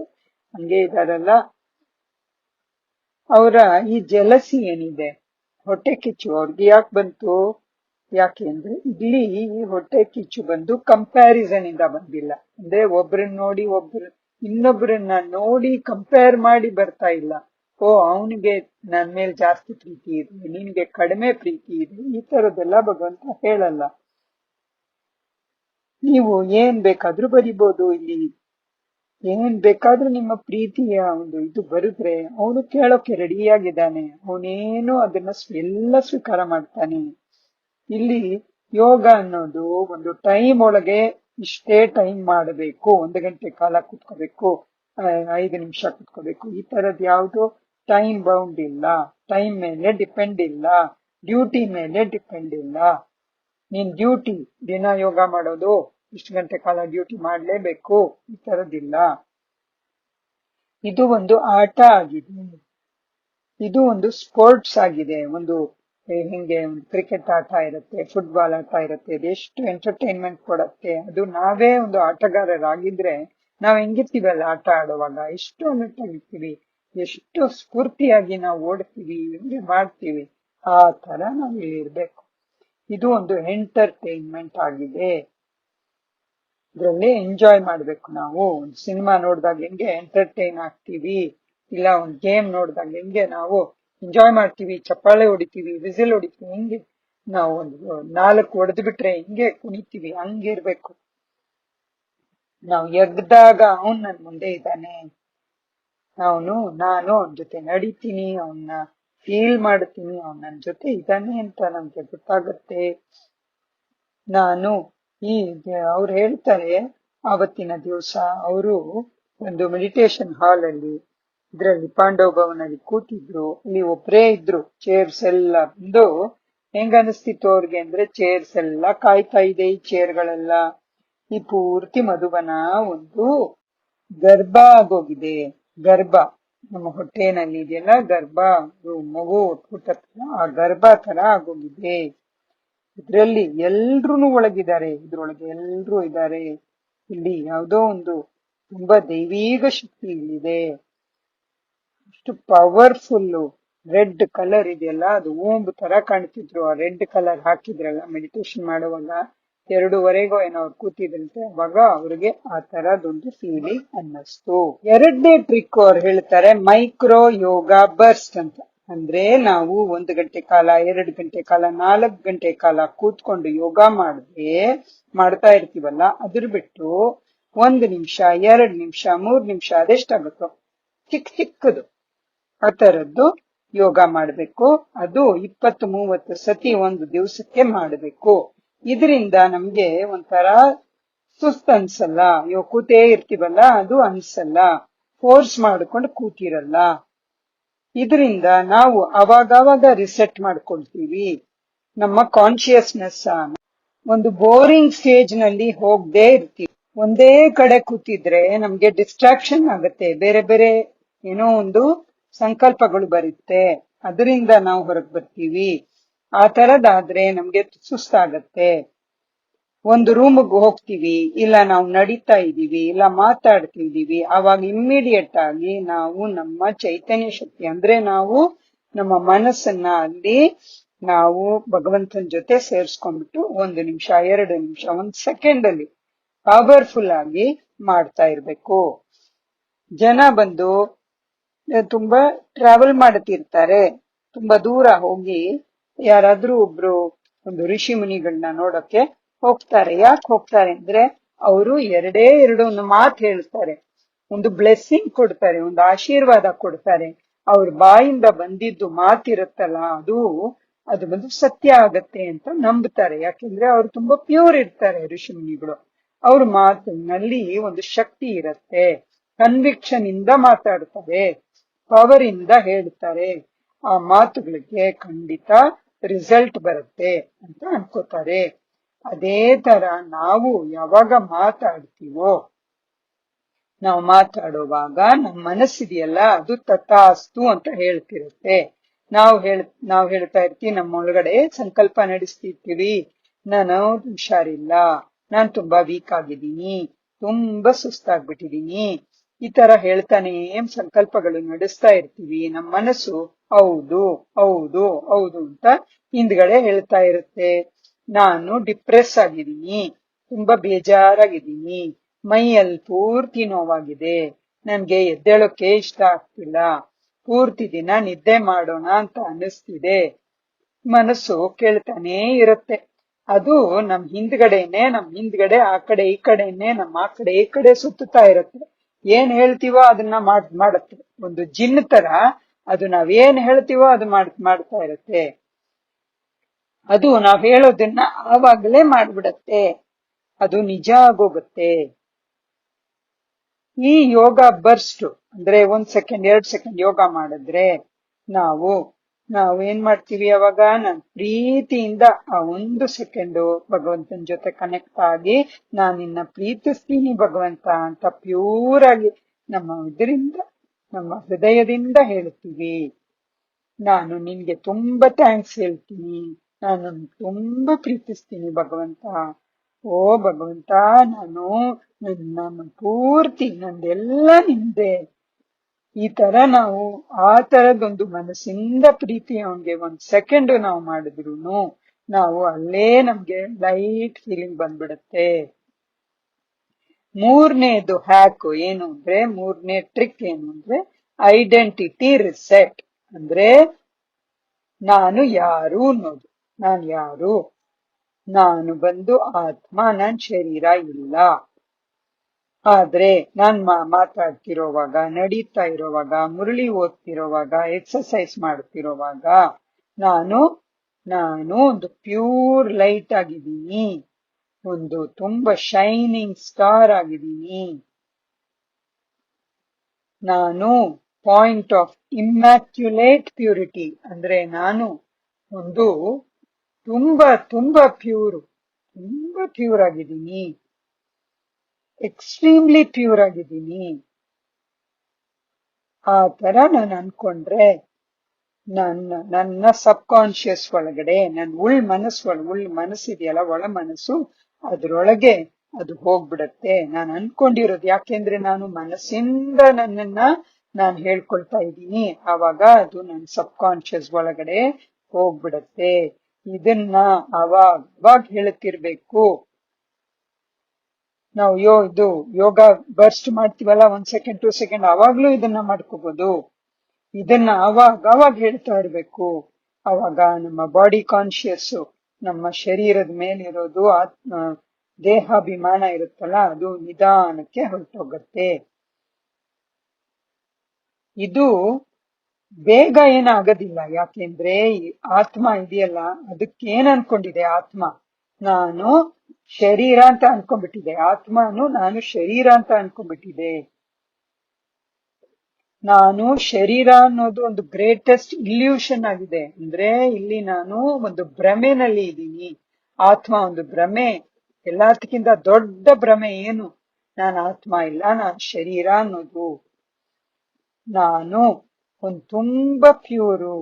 ಹಂಗೆ ಇದಾರಲ್ಲ. ಅವರ ಈ ಜಲಸಿ ಏನಿದೆ, ಹೊಟ್ಟೆ ಕಿಚ್ಚು ಅವ್ರಿಗೆ ಯಾಕೆ ಬಂತು? ಯಾಕೆ ಅಂದ್ರೆ ಇಲ್ಲಿ ಹೊಟ್ಟೆ ಕಿಚ್ಚು ಬಂದು ಕಂಪ್ಯಾರಿಸನ್ ಇಂದ ಬಂದಿಲ್ಲ. ಅಂದ್ರೆ ಇನ್ನೊಬ್ಬರನ್ನ ನೋಡಿ ಕಂಪೇರ್ ಮಾಡಿ ಬರ್ತಾ ಇಲ್ಲ. ಅವನಿಗೆ ನನ್ ಮೇಲೆ ಜಾಸ್ತಿ ಪ್ರೀತಿ ಇದೆ, ನಿನ್ಗೆ ಕಡಿಮೆ ಪ್ರೀತಿ ಇದೆ, ಈ ತರದೆಲ್ಲ ಭಗವಂತ ಹೇಳಲ್ಲ. ನೀವು ಏನ್ ಬೇಕಾದ್ರೂ ಬರಿಬೋದು ಇಲ್ಲಿ, ಏನ್ ಬೇಕಾದ್ರೂ ನಿಮ್ಮ ಪ್ರೀತಿಯ ಒಂದು ಇದು ಬರೆದ್ರೆ ಅವನು ಕೇಳೋಕೆ ರೆಡಿಯಾಗಿದ್ದಾನೆ, ಅವನೇನು ಅದನ್ನ ಎಲ್ಲ ಸ್ವೀಕಾರ ಮಾಡ್ತಾನೆ. ಇಲ್ಲಿ ಯೋಗ ಅನ್ನೋದು ಒಂದು ಟೈಮ್ ಒಳಗೆ ಇಷ್ಟೇ ಟೈಮ್ ಮಾಡಬೇಕು, 1 ಗಂಟೆ ಕಾಲ ಕುತ್ಕೋಬೇಕು, 5 ನಿಮಿಷ ಕುತ್ಕೋಬೇಕು, ಈ ತರದ್ ಯಾವ್ದು ಟೈಮ್ ಬೌಂಡ್ ಇಲ್ಲ, ಟೈಮ್ ಮೇಲೆ ಡಿಪೆಂಡ್ ಇಲ್ಲ, ಡ್ಯೂಟಿ ಮೇಲೆ ಡಿಪೆಂಡ್ ಇಲ್ಲ. ನೀನ್ ಡ್ಯೂಟಿ ದಿನ ಯೋಗ ಮಾಡೋದು, ಇಷ್ಟು ಗಂಟೆ ಕಾಲ ಡ್ಯೂಟಿ ಮಾಡ್ಲೇಬೇಕು, ಈ ತರದಿಲ್ಲ. ಇದು ಒಂದು ಆಟ ಆಗಿದೆ, ಇದು ಒಂದು ಸ್ಪೋರ್ಟ್ಸ್ ಆಗಿದೆ. ಒಂದು ಹಿಂಗೆ ಒಂದು ಕ್ರಿಕೆಟ್ ಆಟ ಇರುತ್ತೆ, ಫುಟ್ಬಾಲ್ ಆಟ ಇರುತ್ತೆ, ಅದೆಷ್ಟು ಎಂಟರ್ಟೈನ್ಮೆಂಟ್ ಕೊಡತ್ತೆ. ಅದು ನಾವೇ ಒಂದು ಆಟಗಾರರಾಗಿದ್ರೆ ನಾವ್ ಹೆಂಗಿರ್ತೀವಲ್ಲ ಆಟ ಆಡುವಾಗ, ಎಷ್ಟು ಅಲರ್ಟ್ ಆಗಿರ್ತೀವಿ, ಎಷ್ಟು ಸ್ಫೂರ್ತಿಯಾಗಿ ನಾವು ಓಡ್ತೀವಿ, ಹೆಂಗೆ ಮಾಡ್ತೀವಿ, ಆ ತರ ನಾವ್ ಇರ್ಬೇಕು. ಇದು ಒಂದು ಎಂಟರ್ಟೈನ್ಮೆಂಟ್ ಆಗಿದೆ, ಇದ್ರಲ್ಲಿ ಎಂಜಾಯ್ ಮಾಡ್ಬೇಕು. ನಾವು ಒಂದು ಸಿನಿಮಾ ನೋಡಿದಾಗ ಹೆಂಗೆ ಎಂಟರ್ಟೈನ್ ಆಗ್ತೀವಿ, ಇಲ್ಲ ಒಂದ್ ಗೇಮ್ ನೋಡಿದಾಗ ಹೆಂಗೆ ನಾವು ಎಂಜಾಯ್ ಮಾಡ್ತೀವಿ, ಚಪ್ಪಾಳೆ ಹೊಡಿತೀವಿ, ವಿಸಿಲ್ ಹೊಡಿತೀವಿ, ಹೆಂಗೆ ನಾವು ಒಂದು 4 ಹೊಡೆದು ಬಿಟ್ರೆ ಹೆಂಗೆ ಕುಣಿತೀವಿ, ಹಂಗಿರ್ಬೇಕು. ನಾವು ಎದ್ದಾಗ ಅವನ್ ನನ್ ಮುಂದೆ ಇದ್ದಾನೆ, ನಾನು ಅವನ ಜೊತೆ ನಡಿತೀನಿ, ಅವನ್ನ ಫೀಲ್ ಮಾಡ್ತೀನಿ, ಅವನ್ ನನ್ ಜೊತೆ ಇದ್ದಾನೆ ಅಂತ ನಮ್ಗೆ ಗೊತ್ತಾಗತ್ತೆ. ನಾನು ಅವ್ರು ಹೇಳ್ತಾರೆ, ಆವತ್ತಿನ ದಿವಸ ಅವರು ಒಂದು ಮೆಡಿಟೇಷನ್ ಹಾಲ್ ಅಲ್ಲಿ ಇದ್ರಲ್ಲಿ ಪಾಂಡವ ಭವನಲ್ಲಿ ಕೂತಿದ್ರು. ಅಲ್ಲಿ ಒಬ್ರೇ ಇದ್ರು, ಚೇರ್ಸ್ ಎಲ್ಲ ಬಂದು ಹೆಂಗ ಅನಿಸ್ತಿತ್ತು ಅವ್ರಿಗೆ ಅಂದ್ರೆ, ಚೇರ್ಸ್ ಎಲ್ಲ ಕಾಯ್ತಾ ಇದೆ, ಈ ಚೇರ್ಗಳೆಲ್ಲ. ಈ ಪೂರ್ತಿ ಮಧುಬನ ಒಂದು ಗರ್ಭ ಆಗೋಗಿದೆ. ಗರ್ಭ ನಮ್ಮ ಹೊಟ್ಟೆನಲ್ಲಿ ಇದೆಯಲ್ಲ, ಗರ್ಭ, ಮಗು ಹುಟ್ಟತ್ತಲ್ಲ, ಆ ಗರ್ಭ ತರ ಆಗೋಗಿದೆ. ಇದ್ರಲ್ಲಿ ಎಲ್ರೂ ಒಳಗಿದ್ದಾರೆ, ಇದ್ರೊಳಗೆ ಎಲ್ರೂ ಇದ್ದಾರೆ. ಇಲ್ಲಿ ಯಾವುದೋ ಒಂದು ತುಂಬಾ ದೈವೀಗ ಶಕ್ತಿ ಇಲ್ಲಿದೆ, ಅಷ್ಟು ಪವರ್ಫುಲ್. ರೆಡ್ ಕಲರ್ ಇದೆಯಲ್ಲ, ಅದು ಓಂಬ್ ತರ ಕಾಣ್ತಿದ್ರು. ಆ ರೆಡ್ ಕಲರ್ ಹಾಕಿದ್ರಲ್ಲ ಮೆಡಿಟೇಷನ್ ಮಾಡುವಾಗ, 2:30 ಏನೋ ಅವ್ರು ಕೂತಿದ್ರಂತೆ, ಅವಾಗ ಅವ್ರಿಗೆ ಆ ತರದೊಂದು ಫೀಲಿಂಗ್ ಅನ್ನಿಸ್ತು. 2ನೇ ಟ್ರಿಕ್ ಅವ್ರು ಹೇಳ್ತಾರೆ, ಮೈಕ್ರೋ ಯೋಗ ಬರ್ಸ್ಟ್ ಅಂತ. ಅಂದ್ರೆ ನಾವು 1 ಗಂಟೆ ಕಾಲ, 2 ಗಂಟೆ ಕಾಲ, 4 ಗಂಟೆ ಕಾಲ ಕೂತ್ಕೊಂಡು ಯೋಗ ಮಾಡ್ತಾ ಇರ್ತೀವಲ್ಲ, ಅದ್ರ ಬಿಟ್ಟು 1 ನಿಮಿಷ, 2 ನಿಮಿಷ, 3 ನಿಮಿಷ, ಅದೆಷ್ಟಾಗುತ್ತೋ ಚಿಕ್ಕದು ಆ ತರದ್ದು ಯೋಗ ಮಾಡ್ಬೇಕು. ಅದು 20-30 ಸತಿ ಒಂದು ದಿವಸಕ್ಕೆ ಮಾಡ್ಬೇಕು. ಇದರಿಂದ ನಮ್ಗೆ ಒಂಥರ ಸುಸ್ತ್ ಅನ್ಸಲ್ಲ, ಕೂತೇ ಇರ್ತೀವಲ್ಲ ಅದು ಅನ್ಸಲ್ಲ, ಫೋರ್ಸ್ ಮಾಡ್ಕೊಂಡು ಕೂತಿರಲ್ಲ. ಇದರಿಂದ ನಾವು ಅವಾಗವಾಗ ರಿಸೆಟ್ ಮಾಡ್ಕೊಳ್ತೀವಿ ನಮ್ಮ ಕಾನ್ಶಿಯಸ್ನೆಸ್. ಒಂದು ಬೋರಿಂಗ್ ಸ್ಟೇಜ್ ನಲ್ಲಿ ಹೋಗದೆ ಇರ್ತೀವಿ. ಒಂದೇ ಕಡೆ ಕೂತಿದ್ರೆ ನಮ್ಗೆ ಡಿಸ್ಟ್ರಾಕ್ಷನ್ ಆಗುತ್ತೆ, ಬೇರೆ ಬೇರೆ ಏನೋ ಒಂದು ಸಂಕಲ್ಪಗಳು ಬರುತ್ತೆ, ಅದರಿಂದ ನಾವು ಹೊರಗ್ ಬರ್ತೀವಿ. ಆ ತರದಾದ್ರೆ ನಮ್ಗೆ ಸುಸ್ತಾಗತ್ತೆ. ಒಂದು ರೂಮ್ಗೆ ಹೋಗ್ತೀವಿ, ಇಲ್ಲ ನಾವು ನಡೀತಾ ಇದೀವಿ, ಇಲ್ಲ ಮಾತಾಡ್ತಿದೀವಿ, ಅವಾಗ ಇಮ್ಮಿಡಿಯೇಟ್ ಆಗಿ ನಾವು ನಮ್ಮ ಚೈತನ್ಯ ಶಕ್ತಿ ಅಂದ್ರೆ ನಾವು ನಮ್ಮ ಮನಸ್ಸನ್ನ ಅಲ್ಲಿ ನಾವು ಭಗವಂತನ ಜೊತೆ ಸೇರ್ಸ್ಕೊಂಡ್ಬಿಟ್ಟು 1 ನಿಮಿಷ, 2 ನಿಮಿಷ, 1 ಸೆಕೆಂಡ್ ಅಲ್ಲಿ ಪವರ್ಫುಲ್ ಆಗಿ ಮಾಡ್ತಾ ಇರ್ಬೇಕು. ಜನ ಬಂದು ತುಂಬಾ ಟ್ರಾವೆಲ್ ಮಾಡ್ತಿರ್ತಾರೆ, ತುಂಬಾ ದೂರ ಹೋಗಿ ಯಾರಾದ್ರೂ ಒಬ್ರು ಒಂದು ಋಷಿ ಮುನಿಗಳನ್ನ ನೋಡಕ್ಕೆ ಹೋಗ್ತಾರೆ. ಯಾಕೆ ಹೋಗ್ತಾರೆ ಅಂದ್ರೆ, ಅವರು 2 ಒಂದು ಮಾತು ಹೇಳ್ತಾರೆ, ಒಂದು ಬ್ಲೆಸ್ಸಿಂಗ್ ಕೊಡ್ತಾರೆ, ಒಂದು ಆಶೀರ್ವಾದ ಕೊಡ್ತಾರೆ. ಅವ್ರ ಬಾಯಿಂದ ಬಂದಿದ್ದು ಮಾತಿರುತ್ತಲ್ಲ, ಅದು ಬಂದು ಸತ್ಯ ಆಗತ್ತೆ ಅಂತ ನಂಬ್ತಾರೆ. ಯಾಕೆಂದ್ರೆ ಅವ್ರು ತುಂಬಾ ಪ್ಯೂರ್ ಇರ್ತಾರೆ ಋಷಿ ಮುನಿಗಳು. ಅವ್ರ ಮಾತಿನಲ್ಲಿ ಒಂದು ಶಕ್ತಿ ಇರತ್ತೆ, ಕನ್ವಿಕ್ಷನ್ ಇಂದ ಮಾತಾಡ್ತಾರೆ, ಪವರ್ ಇಂದ ಹೇಳ್ತಾರೆ. ಆ ಮಾತುಗಳಿಗೆ ಖಂಡಿತ ರಿಸಲ್ಟ್ ಬರುತ್ತೆ ಅಂತ ಅನ್ಕೋತಾರೆ. ಅದೇ ತರ ನಾವು ಯಾವಾಗ ಮಾತಾಡ್ತೀವೋ, ನಾವು ಮಾತಾಡುವಾಗ ನಮ್ಮ ಮನಸ್ಸಿದೆಯಲ್ಲ, ಅದು ತಥಾಸ್ತು ಅಂತ ಹೇಳ್ತಿರುತ್ತೆ. ನಾವು ಹೇಳ್ತಾ ಇರ್ತೀವಿ, ನಮ್ಮ ಒಳಗಡೆ ಸಂಕಲ್ಪ ನಡೆಸ್ತಿರ್ತೀವಿ, ನಾನು ಹುಷಾರಿಲ್ಲ, ನಾನ್ ತುಂಬಾ ವೀಕ್ ಆಗಿದ್ದೀನಿ, ತುಂಬಾ ಸುಸ್ತಾಗ್ಬಿಟ್ಟಿದೀನಿ, ಈ ತರ ಹೇಳ್ತಾನೆ ಸಂಕಲ್ಪಗಳು ನಡೆಸ್ತಾ ಇರ್ತೀವಿ. ನಮ್ಮ ಮನಸ್ಸು ಹೌದು ಹೌದು ಹೌದು ಅಂತ ಹಿಂದ್ಗಡೆ ಹೇಳ್ತಾ ಇರುತ್ತೆ. ನಾನು ಡಿಪ್ರೆಸ್ ಆಗಿದ್ದೀನಿ, ತುಂಬಾ ಬೇಜಾರಾಗಿದ್ದೀನಿ, ಮೈಯಲ್ಲಿ ಪೂರ್ತಿ ನೋವಾಗಿದೆ, ನನ್ಗೆ ಎದ್ದೇಳೋಕೆ ಇಷ್ಟ ಆಗ್ತಿಲ್ಲ, ಪೂರ್ತಿ ದಿನ ನಿದ್ದೆ ಮಾಡೋಣ ಅಂತ ಅನಿಸ್ತಿದೆ. ಮನಸ್ಸು ಕೇಳ್ತಾನೇ ಇರುತ್ತೆ. ಅದು ನಮ್ ಹಿಂದ್ಗಡೆ ಆ ಕಡೆ ಈ ಕಡೆನೆ, ಆ ಕಡೆ ಈ ಕಡೆ ಸುತ್ತುತ್ತಾ ಇರುತ್ತೆ. ಏನ್ ಹೇಳ್ತೀವೋ ಅದನ್ನ ಮಾಡತ್ತೆ. ಒಂದು ಜಿನ್ ತರ ಅದು ನಾವೇನ್ ಹೇಳ್ತೀವೋ ಅದು ಮಾಡ್ತಾ ಇರುತ್ತೆ. ಅದು ನಾವ್ ಹೇಳೋದನ್ನ ಆವಾಗ್ಲೇ ಮಾಡ್ಬಿಡತ್ತೆ, ಅದು ನಿಜ ಆಗೋಗುತ್ತೆ. ಈ ಯೋಗ ಬರ್ಸ್ಟ್ ಅಂದ್ರೆ 1 ಸೆಕೆಂಡ್ 2 ಸೆಕೆಂಡ್ ಯೋಗ ಮಾಡಿದ್ರೆ ನಾವು ನಾವು ಏನ್ ಮಾಡ್ತೀವಿ, ಅವಾಗ ನಾನ್ ಪ್ರೀತಿಯಿಂದ ಆ 1 ಸೆಕೆಂಡ್ ಭಗವಂತನ ಜೊತೆ ಕನೆಕ್ಟ್ ಆಗಿ ನಾನ್ ನಿನ್ನ ಪ್ರೀತಿಸ್ತೀನಿ ಭಗವಂತ ಅಂತ ಪ್ಯೂರ್ ಆಗಿ ನಮ್ಮ ಇದರಿಂದ, ನಮ್ಮ ಹೃದಯದಿಂದ ಹೇಳ್ತೀವಿ. ನಾನು ನಿನ್ಗೆ ತುಂಬಾ ಥ್ಯಾಂಕ್ಸ್ ಹೇಳ್ತೀನಿ, ನಾನು ತುಂಬಾ ಪ್ರೀತಿಸ್ತೀನಿ ಭಗವಂತ. ಓ ಭಗವಂತ, ನಾನು ನನ್ನ ಪೂರ್ತಿ ನಂದೆಲ್ಲ ನಿಂದೆ. ಈ ತರ ನಾವು ಆ ತರದೊಂದು ಮನಸ್ಸಿಂದ ಪ್ರೀತಿ ಅವನ್ಗೆ 1 ಸೆಕೆಂಡ್ ನಾವು ಮಾಡಿದ್ರು ನಾವು ಅಲ್ಲೇ ನಮ್ಗೆ ಲೈಟ್ ಫೀಲಿಂಗ್ ಬಂದ್ಬಿಡತ್ತೆ. ಮೂರನೇದು ಹ್ಯಾಕ್ ಏನು ಅಂದ್ರೆ, ಮೂರನೇ ಟ್ರಿಕ್ ಏನು ಅಂದ್ರೆ ಐಡೆಂಟಿಟಿ ರಿಸೆಟ್. ಅಂದ್ರೆ ನಾನು ಯಾರು ಅನ್ನೋದು. ನಾನು ಯಾರು? ನಾನು ಬಂದು ಆತ್ಮ, ನಾನ್ ಶರೀರ ಇಲ್ಲ. ಆದ್ರೆ ನಾನ್ ಮಾತಾಡ್ತಿರೋವಾಗ, ನಡೀತಾ ಇರೋವಾಗ, ಮುರಳಿ ಓದ್ತಿರೋವಾಗ, ಎಕ್ಸರ್ಸೈಸ್ ಮಾಡ್ತಿರೋವಾಗ ನಾನು ನಾನು ಒಂದು ಪ್ಯೂರ್ ಲೈಟ್ ಆಗಿದ್ದೀನಿ, ಒಂದು ತುಂಬಾ ಶೈನಿಂಗ್ ಸ್ಟಾರ್ ಆಗಿದ್ದೀನಿ. ನಾನು ಪಾಯಿಂಟ್ ಆಫ್ ಇಮ್ಯಾಕ್ಯುಲೇಟ್ ಪ್ಯೂರಿಟಿ ಅಂದ್ರೆ ನಾನು ಒಂದು ತುಂಬಾ ತುಂಬಾ ತುಂಬಾ ಪ್ಯೂರ್ ಆಗಿದ್ದೀನಿ, ಎಕ್ಸ್ಟ್ರೀಮ್ಲಿ ಪ್ಯೂರ್ ಆಗಿದ್ದೀನಿ. ಆ ತರ ನಾನು ಅನ್ಕೊಂಡ್ರೆ ನನ್ನ ಸಬ್ ಕಾನ್ಶಿಯಸ್ ಒಳಗಡೆ, ನನ್ನ ಉಳ್ ಮನಸ್ಸಿದೆಯಲ್ಲ, ಒಳ ಮನಸ್ಸು, ಅದ್ರೊಳಗೆ ಅದು ಹೋಗ್ಬಿಡತ್ತೆ. ನಾನು ಅನ್ಕೊಂಡಿರೋದು, ಯಾಕೆಂದ್ರೆ ನಾನು ಮನಸ್ಸಿಂದ ನನ್ನನ್ನ ನಾನು ಹೇಳ್ಕೊಳ್ತಾ ಇದ್ದೀನಿ, ಆವಾಗ ಅದು ನನ್ನ ಸಬ್ ಕಾನ್ಶಿಯಸ್ ಒಳಗಡೆ ಹೋಗ್ಬಿಡತ್ತೆ. ಇದನ್ನ ಅವಾಗ ಹೇಳುತ್ತಿರ್ಬೇಕು ನಾವು. ಇದು ಯೋಗ ಬರ್ಸ್ಟ್ ಮಾಡ್ತೀವಲ್ಲ, 1 ಸೆಕೆಂಡ್ 2 ಸೆಕೆಂಡ್, ಅವಾಗ್ಲೂ ಇದನ್ನ ಮಾಡ್ಕೋಬಹುದು. ಇದನ್ನ ಅವಾಗ ಹೇಳ್ತಾ ಇರ್ಬೇಕು. ಅವಾಗ ನಮ್ಮ ಬಾಡಿ ಕಾನ್ಶಿಯಸ್, ನಮ್ಮ ಶರೀರದ ಮೇಲಿರೋದು ದೇಹಾಭಿಮಾನ ಇರುತ್ತಲ್ಲ, ಅದು ನಿಧಾನಕ್ಕೆ ಹೊರಟೋಗತ್ತೆ. ಇದು ಬೇಗ ಏನಾಗೋದಿಲ್ಲ, ಯಾಕೆಂದ್ರೆ ಈ ಆತ್ಮ ಇದೆಯಲ್ಲ, ಅದಕ್ಕೇನ್ ಅನ್ಕೊಂಡಿದೆ ಆತ್ಮ, ನಾನು ಶರೀರ ಅಂತ ಅನ್ಕೊಂಡ್ಬಿಟ್ಟಿದೆ. ಆತ್ಮನು ನಾನು ಶರೀರ ಅಂತ ಅನ್ಕೊಂಡ್ಬಿಟ್ಟಿದೆ. ನಾನು ಶರೀರ ಅನ್ನೋದು ಒಂದು ಗ್ರೇಟೆಸ್ಟ್ ಇಲ್ಯೂಷನ್ ಆಗಿದೆ. ಅಂದ್ರೆ ಇಲ್ಲಿ ನಾನು ಒಂದು ಭ್ರಮೆನಲ್ಲಿ ಇದ್ದೀನಿ. ಆತ್ಮ ಒಂದು ಭ್ರಮೆ, ಎಲ್ಲದಕ್ಕಿಂತ ದೊಡ್ಡ ಭ್ರಮೆ ಏನು? ನಾನು ಆತ್ಮ ಇಲ್ಲ, ನಾನು ಶರೀರ ಅನ್ನೋದು. ನಾನು ಒಂದು ತುಂಬಾ ಪ್ಯೂರು,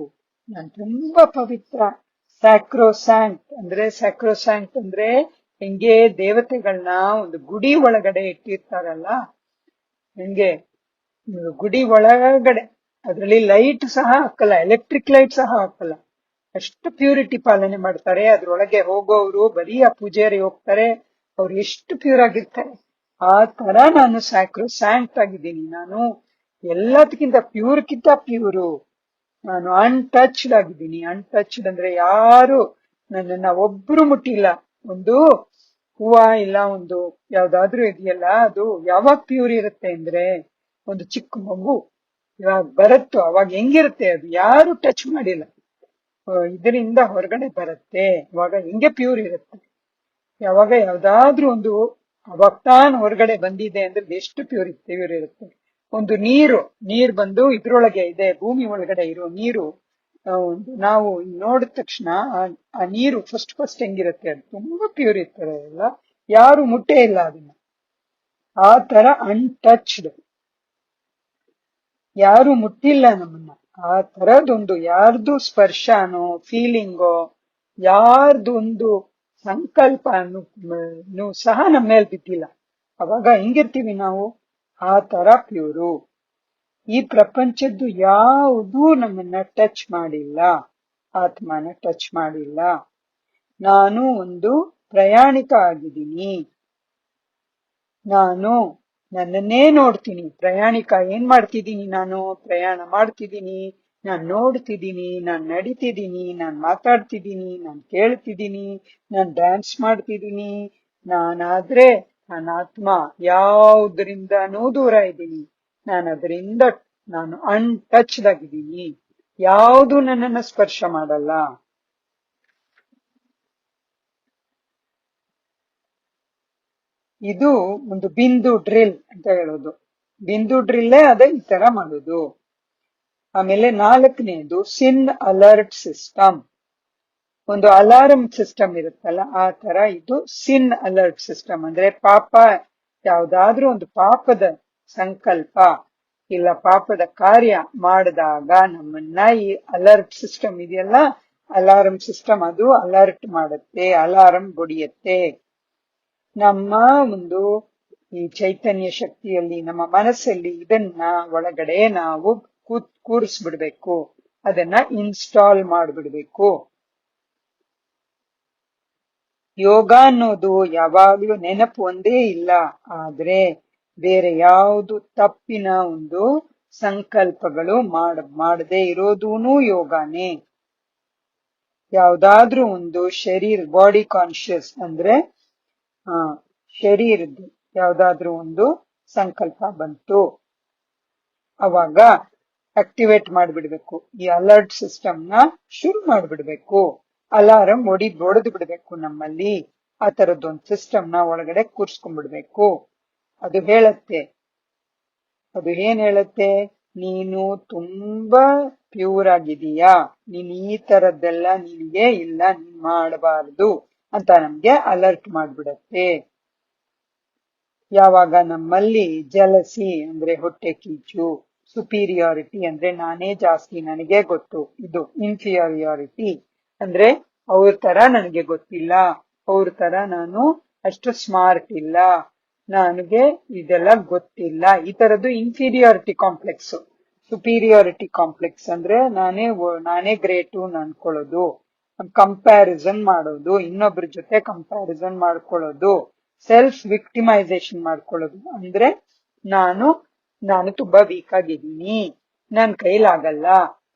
ನಾನು ತುಂಬಾ ಪವಿತ್ರ, ಸ್ಯಾಕ್ರೋಸ್ಯಾಂಕ್ಟ್ ಅಂದ್ರೆ ಹೆಂಗೆ ದೇವತೆಗಳನ್ನ ಒಂದು ಗುಡಿ ಒಳಗಡೆ ಇಟ್ಟಿರ್ತಾರಲ್ಲ, ಹೆಂಗೆ ಗುಡಿ ಒಳಗಡೆ ಅದ್ರಲ್ಲಿ ಲೈಟ್ ಸಹ ಹಾಕಲ್ಲ, ಎಲೆಕ್ಟ್ರಿಕ್ ಲೈಟ್ ಸಹ ಹಾಕಲ್ಲ, ಅಷ್ಟು ಪ್ಯೂರಿಟಿ ಪಾಲನೆ ಮಾಡ್ತಾರೆ. ಅದ್ರೊಳಗೆ ಹೋಗೋರು ಬರೀ ಆ ಪೂಜಾರಿ ಹೋಗ್ತಾರೆ, ಅವ್ರು ಎಷ್ಟು ಪ್ಯೂರ್ ಆಗಿರ್ತಾರೆ. ಆ ತರ ನಾನು ಸ್ಯಾಕ್ರೋಸ್ಯಾಂಕ್ಟ್ ಆಗಿದ್ದೀನಿ. ನಾನು ಎಲ್ಲದಕ್ಕಿಂತ ಪ್ಯೂರು. ನಾನು ಅನ್ಟಚ್ಡ್ ಆಗಿದ್ದೀನಿ. ಅನ್ಟಚ್ಡ್ ಅಂದ್ರೆ ಯಾರು ನನ್ನನ್ನ ಒಬ್ರು ಮುಟ್ಟಿಲ್ಲ. ಒಂದು ಹೂವ ಇಲ್ಲ, ಒಂದು ಯಾವ್ದಾದ್ರೂ ಇದೆಯಲ್ಲ, ಅದು ಯಾವಾಗ ಪ್ಯೂರ್ ಇರುತ್ತೆ ಅಂದ್ರೆ, ಒಂದು ಚಿಕ್ಕ ಮಗು ಇವಾಗ ಬರುತ್ತೋ ಅವಾಗ ಹೆಂಗಿರುತ್ತೆ, ಅದು ಯಾರು ಟಚ್ ಮಾಡಿಲ್ಲ, ಇದರಿಂದ ಹೊರಗಡೆ ಬರುತ್ತೆ, ಅವಾಗ ಹೆಂಗೆ ಪ್ಯೂರ್ ಇರುತ್ತೆ. ಯಾವಾಗ ಯಾವ್ದಾದ್ರೂ ಒಂದು ಅವಾಗ ತಾನು ಹೊರಗಡೆ ಬಂದಿದೆ ಅಂದ್ರೆ ಎಷ್ಟು ಪ್ಯೂರ್ ಇರುತ್ತೆ. ಒಂದು ನೀರ್ ಬಂದು ಇದ್ರೊಳಗೆ ಇದೆ, ಭೂಮಿ ಒಳಗಡೆ ಇರೋ ನೀರು, ನಾವು ನೋಡಿದ ತಕ್ಷಣ ಆ ನೀರು ಫಸ್ಟ್ ಹೆಂಗಿರುತ್ತೆ, ಅದು ತುಂಬಾ ಪ್ಯೂರ್ ಇರ್ತದೆ, ಎಲ್ಲ ಯಾರು ಮುಟ್ಟೇ ಇಲ್ಲ ಅದನ್ನ. ಆ ತರ ಅನ್ಟಚ್ಡ್, ಯಾರು ಮುಟ್ಟಿಲ್ಲ ನಮ್ಮನ್ನ. ಆ ತರದೊಂದು ಯಾರ್ದು ಸ್ಪರ್ಶನೋ ಫೀಲಿಂಗೋ, ಯಾರ್ದು ಒಂದು ಸಂಕಲ್ಪನೂ ಸಹ ನಮ್ಮ ಮೇಲೆ ಬಿದ್ದಿಲ್ಲ. ಅವಾಗ ಹೆಂಗಿರ್ತೀವಿ ನಾವು? ಆ ತರ ಪ್ಯೂರು. ಈ ಪ್ರಪಂಚದ್ದು ಯಾವುದೂ ನಮ್ಮನ್ನ ಟಚ್ ಮಾಡಿಲ್ಲ, ಆತ್ಮನ ಟಚ್ ಮಾಡಿಲ್ಲ. ನಾನು ಒಂದು ಪ್ರಯಾಣಿಕ ಆಗಿದ್ದೀನಿ. ನಾನು ನನ್ನನ್ನೇ ನೋಡ್ತೀನಿ. ಪ್ರಯಾಣಿಕ ಏನ್ ಮಾಡ್ತಿದ್ದೀನಿ? ನಾನು ಪ್ರಯಾಣ ಮಾಡ್ತಿದ್ದೀನಿ, ನಾನ್ ನೋಡ್ತಿದ್ದೀನಿ, ನಾನ್ ನಡಿತಿದ್ದೀನಿ, ನಾನ್ ಮಾತಾಡ್ತಿದ್ದೀನಿ, ನಾನ್ ಕೇಳ್ತಿದ್ದೀನಿ, ನಾನ್ ಡ್ಯಾನ್ಸ್ ಮಾಡ್ತಿದ್ದೀನಿ. ನಾನಾದ್ರೆ ನನ್ನ ಆತ್ಮ ಯಾವುದರಿಂದನೂ ದೂರ ಇದ್ದೀನಿ. ನಾನು ಅನ್ಟಚ್ಡ್ ಆಗಿದ್ದೀನಿ. ಯಾವುದು ನನ್ನನ್ನ ಸ್ಪರ್ಶ ಮಾಡಲ್ಲ. ಇದು ಒಂದು ಬಿಂದು ಡ್ರಿಲ್ ಅಂತ ಹೇಳೋದು. ಬಿಂದು ಡ್ರಿಲ್ಲೇ ಅದೇ ಈ ತರ ಮಾಡೋದು. ಆಮೇಲೆ 4ನೇದು ಸಿನ್ ಅಲರ್ಟ್ ಸಿಸ್ಟಮ್. ಒಂದು ಅಲಾರಂ ಸಿಸ್ಟಮ್ ಇರುತ್ತಲ್ಲ ಆ ತರ ಇದು ಸಿನ್ ಅಲರ್ಟ್ ಸಿಸ್ಟಮ್. ಅಂದ್ರೆ ಪಾಪ, ಯಾವ್ದಾದ್ರೂ ಒಂದು ಪಾಪದ ಸಂಕಲ್ಪ ಇಲ್ಲ ಪಾಪದ ಕಾರ್ಯ ಮಾಡಿದಾಗ ನಮ್ಮನ್ನ ಈ ಅಲರ್ಟ್ ಸಿಸ್ಟಮ್ ಇದೆಯಲ್ಲ, ಅಲಾರಂ ಸಿಸ್ಟಮ್ ಅದು ಅಲರ್ಟ್ ಮಾಡುತ್ತೆ, ಅಲಾರಂ ಬಡಿಯುತ್ತೆ. ನಮ್ಮ ಒಂದು ಈ ಚೈತನ್ಯ ಶಕ್ತಿಯಲ್ಲಿ, ನಮ್ಮ ಮನಸ್ಸಲ್ಲಿ ಇದನ್ನ ಒಳಗಡೆ ನಾವು ಕೂರಿಸ್ಬಿಡ್ಬೇಕು, ಅದನ್ನ ಇನ್ಸ್ಟಾಲ್ ಮಾಡ್ಬಿಡ್ಬೇಕು. ಯೋಗ ಅನ್ನೋದು ಯಾವಾಗ್ಲೂ ನೆನಪು ಒಂದೇ ಇಲ್ಲ, ಆದ್ರೆ ಬೇರೆ ಯಾವುದು ತಪ್ಪಿನ ಒಂದು ಸಂಕಲ್ಪಗಳು ಮಾಡದೇ ಇರೋದೂನು ಯೋಗಾನೇ. ಯಾವ್ದಾದ್ರೂ ಒಂದು ಬಾಡಿ ಕಾನ್ಶಿಯಸ್ ಅಂದ್ರೆ ಶರೀರದ್ದು ಯಾವ್ದಾದ್ರೂ ಒಂದು ಸಂಕಲ್ಪ ಬಂತು, ಅವಾಗ ಆಕ್ಟಿವೇಟ್ ಮಾಡ್ಬಿಡ್ಬೇಕು, ಈ ಅಲರ್ಟ್ ಸಿಸ್ಟಮ್ ನ ಶುರು ಮಾಡ್ಬಿಡ್ಬೇಕು, ಅಲಾರಂ ಹೊಡೆದು ಬಿಡ್ಬೇಕು ನಮ್ಮಲ್ಲಿ. ಆ ತರದೊಂದು ಸಿಸ್ಟಮ್ ನ ಒಳಗಡೆ ಕೂರ್ಸ್ಕೊಂಡ್ಬಿಡ್ಬೇಕು. ಅದು ಹೇಳತ್ತೆ, ಅದು ಏನ್ ಹೇಳತ್ತೆ, ನೀನು ತುಂಬಾ ಪ್ಯೂರ್ ಆಗಿದೀಯಾ, ನೀನ್ ಈ ತರದ್ದೆಲ್ಲ ನಿನ್ಗೆ ಇಲ್ಲ, ನೀನ್ ಮಾಡಬಾರ್ದು ಅಂತ ನಮ್ಗೆ ಅಲರ್ಟ್ ಮಾಡ್ಬಿಡತ್ತೆ. ಯಾವಾಗ ನಮ್ಮಲ್ಲಿ ಜಲಸಿ ಅಂದ್ರೆ ಹೊಟ್ಟೆ ಕೀಚು, ಸುಪೀರಿಯಾರಿಟಿ ಅಂದ್ರೆ ನಾನೇ ಜಾಸ್ತಿ ನನಗೆ ಗೊತ್ತು, ಇದು ಇನ್ಫೀರಿಯಾರಿಟಿ ಅಂದ್ರೆ ಅವ್ರ ತರ ನನಗೆ ಗೊತ್ತಿಲ್ಲ, ಅವ್ರ ತರ ನಾನು ಅಷ್ಟು ಸ್ಮಾರ್ಟ್ ಇಲ್ಲ, ನನಗೆ ಇದೆಲ್ಲ ಗೊತ್ತಿಲ್ಲ, ಈ ತರದ್ದು ಇನ್ಫೀರಿಯಾರಿಟಿ ಕಾಂಪ್ಲೆಕ್ಸ್. ಸುಪೀರಿಯಾರಿಟಿ ಕಾಂಪ್ಲೆಕ್ಸ್ ಅಂದ್ರೆ ನಾನೇ ಗ್ರೇಟು ಅನ್ಕೊಳ್ಳೋದು, ಕಂಪ್ಯಾರಿಸನ್ ಮಾಡೋದು, ಇನ್ನೊಬ್ರ ಜೊತೆ ಕಂಪ್ಯಾರಿಸನ್ ಮಾಡ್ಕೊಳ್ಳೋದು, ಸೆಲ್ಫ್ ವಿಕ್ಟಿಮೈಸೇಷನ್ ಮಾಡ್ಕೊಳ್ಳೋದು. ಅಂದ್ರೆ ನಾನು ತುಂಬಾ ವೀಕ್ ಆಗಿದ್ದೀನಿ, ನನ್ ಕೈಲಾಗಲ್ಲ,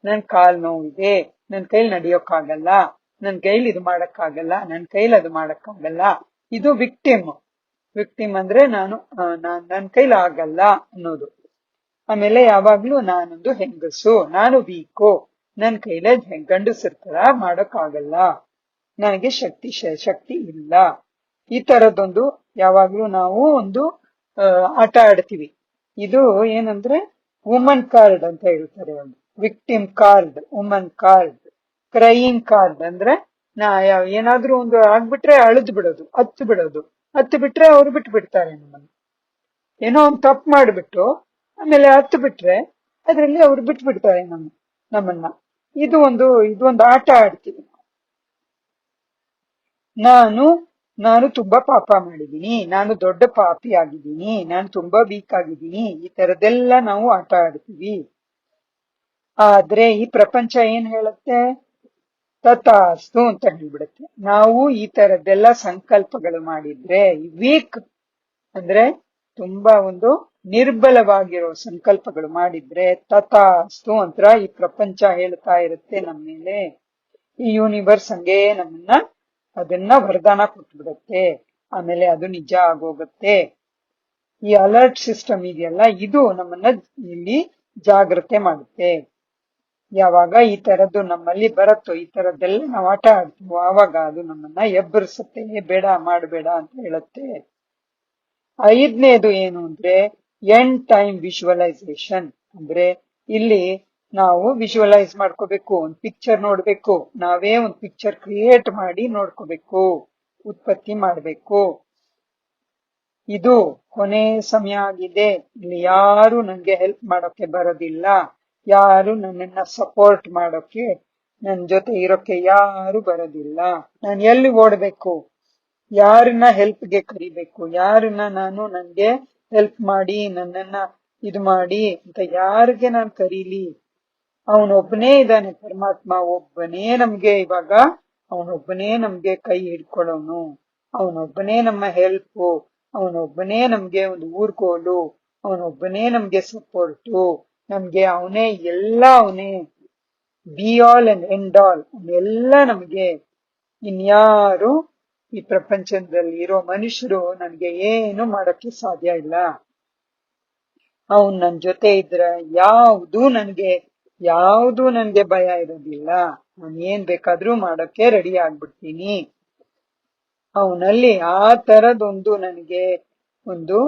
ನನ್ ಕಾಲ್ ನೋವಿದೆ, ನನ್ ಕೈಲಿ ನಡಿಯೋಕ್ಕಾಗಲ್ಲ, ನನ್ ಕೈಲಿ ಇದು ಮಾಡಕ್ಕಾಗಲ್ಲ, ನನ್ ಕೈಲಿ ಅದು ಮಾಡಕ್ಕಾಗಲ್ಲ. ಇದು ವಿಕ್ಟಿಮ್ ಅಂದ್ರೆ ನನ್ ಕೈಲಿ ಆಗಲ್ಲ ಅನ್ನೋದು. ಆಮೇಲೆ ಯಾವಾಗ್ಲೂ ನಾನೊಂದು ಹೆಂಗಸು, ನಾನು ವೀಕು, ನನ್ ಕೈಲೇ ಗಂಡಸರ್ತರ ಮಾಡಕ್ಕಾಗಲ್ಲ, ನನಗೆ ಶಕ್ತಿ ಇಲ್ಲ. ಈ ತರದೊಂದು ಯಾವಾಗ್ಲೂ ನಾವು ಒಂದು ಆಟ ಆಡ್ತೀವಿ. ಇದು ಏನಂದ್ರೆ ವುಮನ್ ಕಾರ್ಡ್ ಅಂತ ಹೇಳ್ತಾರೆ, ಒಂದು victim card, woman card. Crying card ಅಂದ್ರೆ ಏನಾದ್ರೂ ಒಂದು ಆಗ್ಬಿಟ್ರೆ ಅಳದ್ ಬಿಡೋದು, ಹತ್ತು ಬಿಟ್ರೆ ಅವ್ರು ಬಿಟ್ಬಿಡ್ತಾರೆ ನಮ್ಮನ್ನು. ಏನೋ ಒಂದು ತಪ್ಪು ಮಾಡ್ಬಿಟ್ಟು ಆಮೇಲೆ ಹತ್ತು ಬಿಟ್ರೆ ಅದ್ರಲ್ಲಿ ಅವ್ರು ಬಿಟ್ಬಿಡ್ತಾರೆ ನಮ್ಮನ್ನ. ಇದೊಂದು ಆಟ ಆಡ್ತೀವಿ. ನಾನು ತುಂಬಾ ಪಾಪ ಮಾಡಿದೀನಿ, ನಾನು ದೊಡ್ಡ ಪಾಪಿ ಆಗಿದ್ದೀನಿ, ನಾನು ತುಂಬಾ ವೀಕ್ ಆಗಿದ್ದೀನಿ, ಈ ತರದೆಲ್ಲ ನಾವು ಆಟ ಆಡ್ತೀವಿ. ಆದ್ರೆ ಈ ಪ್ರಪಂಚ ಏನ್ ಹೇಳುತ್ತೆ, ತಥಾಸ್ತು ಅಂತ ಹೇಳ್ಬಿಡುತ್ತೆ. ನಾವು ಈ ತರದ್ದೆಲ್ಲ ಸಂಕಲ್ಪಗಳು ಮಾಡಿದ್ರೆ, ವೀಕ್ ಅಂದ್ರೆ ತುಂಬಾ ಒಂದು ನಿರ್ಬಲವಾಗಿರೋ ಸಂಕಲ್ಪಗಳು ಮಾಡಿದ್ರೆ ತಥಾಸ್ತು ಅಂತ ಈ ಪ್ರಪಂಚ ಹೇಳ್ತಾ ಇರುತ್ತೆ ನಮ್ಮ ಮೇಲೆ. ಈ ಯೂನಿವರ್ಸ್ ಹಂಗೆ ಅದನ್ನ ವರದಾನ ಕೊಟ್ಬಿಡುತ್ತೆ, ಆಮೇಲೆ ಅದು ನಿಜ ಆಗೋಗುತ್ತೆ. ಈ ಅಲರ್ಟ್ ಸಿಸ್ಟಮ್ ಇದೆಯಲ್ಲ, ಇದು ನಮ್ಮನ್ನ ಇಲ್ಲಿ ಜಾಗ್ರತೆ ಮಾಡುತ್ತೆ. ಯಾವಾಗ ಈ ತರದ್ದು ನಮ್ಮಲ್ಲಿ ಬರುತ್ತೋ, ಈ ತರದ್ದೆಲ್ಲ ನಾವು ಆಟ ಆಡ್ತೀವೋ, ಆವಾಗ ಅದು ನಮ್ಮನ್ನ ಎಬ್ಬರಿಸುತ್ತೆ, ಬೇಡ ಮಾಡಬೇಡ ಅಂತ ಹೇಳುತ್ತೆ. 5ನೇದು ಏನು ಅಂದ್ರೆ ಎಂಡ್ ಟೈಮ್ ವಿಜುವಲೈಸೇಷನ್. ಅಂದ್ರೆ ಇಲ್ಲಿ ನಾವು ವಿಜುವಲೈಸ್ ಮಾಡ್ಕೋಬೇಕು, ಒಂದು ಪಿಕ್ಚರ್ ನೋಡ್ಬೇಕು, ನಾವೇ ಒಂದು ಪಿಕ್ಚರ್ ಕ್ರಿಯೇಟ್ ಮಾಡಿ ನೋಡ್ಕೋಬೇಕು, ಉತ್ಪತ್ತಿ ಮಾಡ್ಬೇಕು. ಇದು ಕೊನೆ ಸಮಯ ಆಗಿದೆ, ಇಲ್ಲಿ ಯಾರು ನನ್ಗೆ ಹೆಲ್ಪ್ ಮಾಡೋಕೆ ಬರೋದಿಲ್ಲ, ಯಾರು ನನ್ನನ್ನ ಸಪೋರ್ಟ್ ಮಾಡೋಕೆ, ನನ್ ಜೊತೆ ಇರೋಕೆ ಯಾರು ಬರೋದಿಲ್ಲ. ನಾನು ಎಲ್ಲಿ ಓಡ್ಬೇಕು, ಯಾರನ್ನ ಹೆಲ್ಪ್ಗೆ ಕರಿಬೇಕು, ಯಾರನ್ನ ನನ್ಗೆ ಹೆಲ್ಪ್ ಮಾಡಿ ನನ್ನನ್ನ ಇದು ಮಾಡಿ ಅಂತ ಯಾರಿಗೆ ನಾನು ಕರೀಲಿ? ಅವನೊಬ್ಬನೇ ಇದ್ದಾನೆ, ಪರಮಾತ್ಮ ಒಬ್ಬನೇ ನಮ್ಗೆ ಇವಾಗ, ಅವನೊಬ್ಬನೇ ನಮ್ಗೆ ಕೈ ಹಿಡ್ಕೊಳ್ಳೋನು, ಅವನೊಬ್ಬನೇ ನಮ್ಮ ಹೆಲ್ಪ್, ಅವನೊಬ್ಬನೇ ನಮ್ಗೆ ಒಂದು ಊರ್ಗೋಲು, ಅವನೊಬ್ಬನೇ ನಮ್ಗೆ ಸಪೋರ್ಟು, ನಮ್ಗೆ ಅವನೇ ಎಲ್ಲ, ಅವನೇ B all and end all, ಎಲ್ಲ ನಮ್ಗೆ. ಇನ್ಯಾರು ಈ ಪ್ರಪಂಚದಲ್ಲಿ ಇರೋ ಮನುಷ್ಯರು ನನ್ಗೆ ಏನು ಮಾಡಕ್ಕೆ ಸಾಧ್ಯ ಇಲ್ಲ. ಅವನ್ ನನ್ ಜೊತೆ ಇದ್ರೆ ಯಾವ್ದು ನನ್ಗೆ ಭಯ ಇರೋದಿಲ್ಲ, ನಾನು ಏನ್ ಬೇಕಾದ್ರೂ ಮಾಡಕ್ಕೆ ರೆಡಿ ಆಗ್ಬಿಡ್ತೀನಿ. ಅವನಲ್ಲಿ ಆ ತರದೊಂದು ನನಗೆ ಒಂದು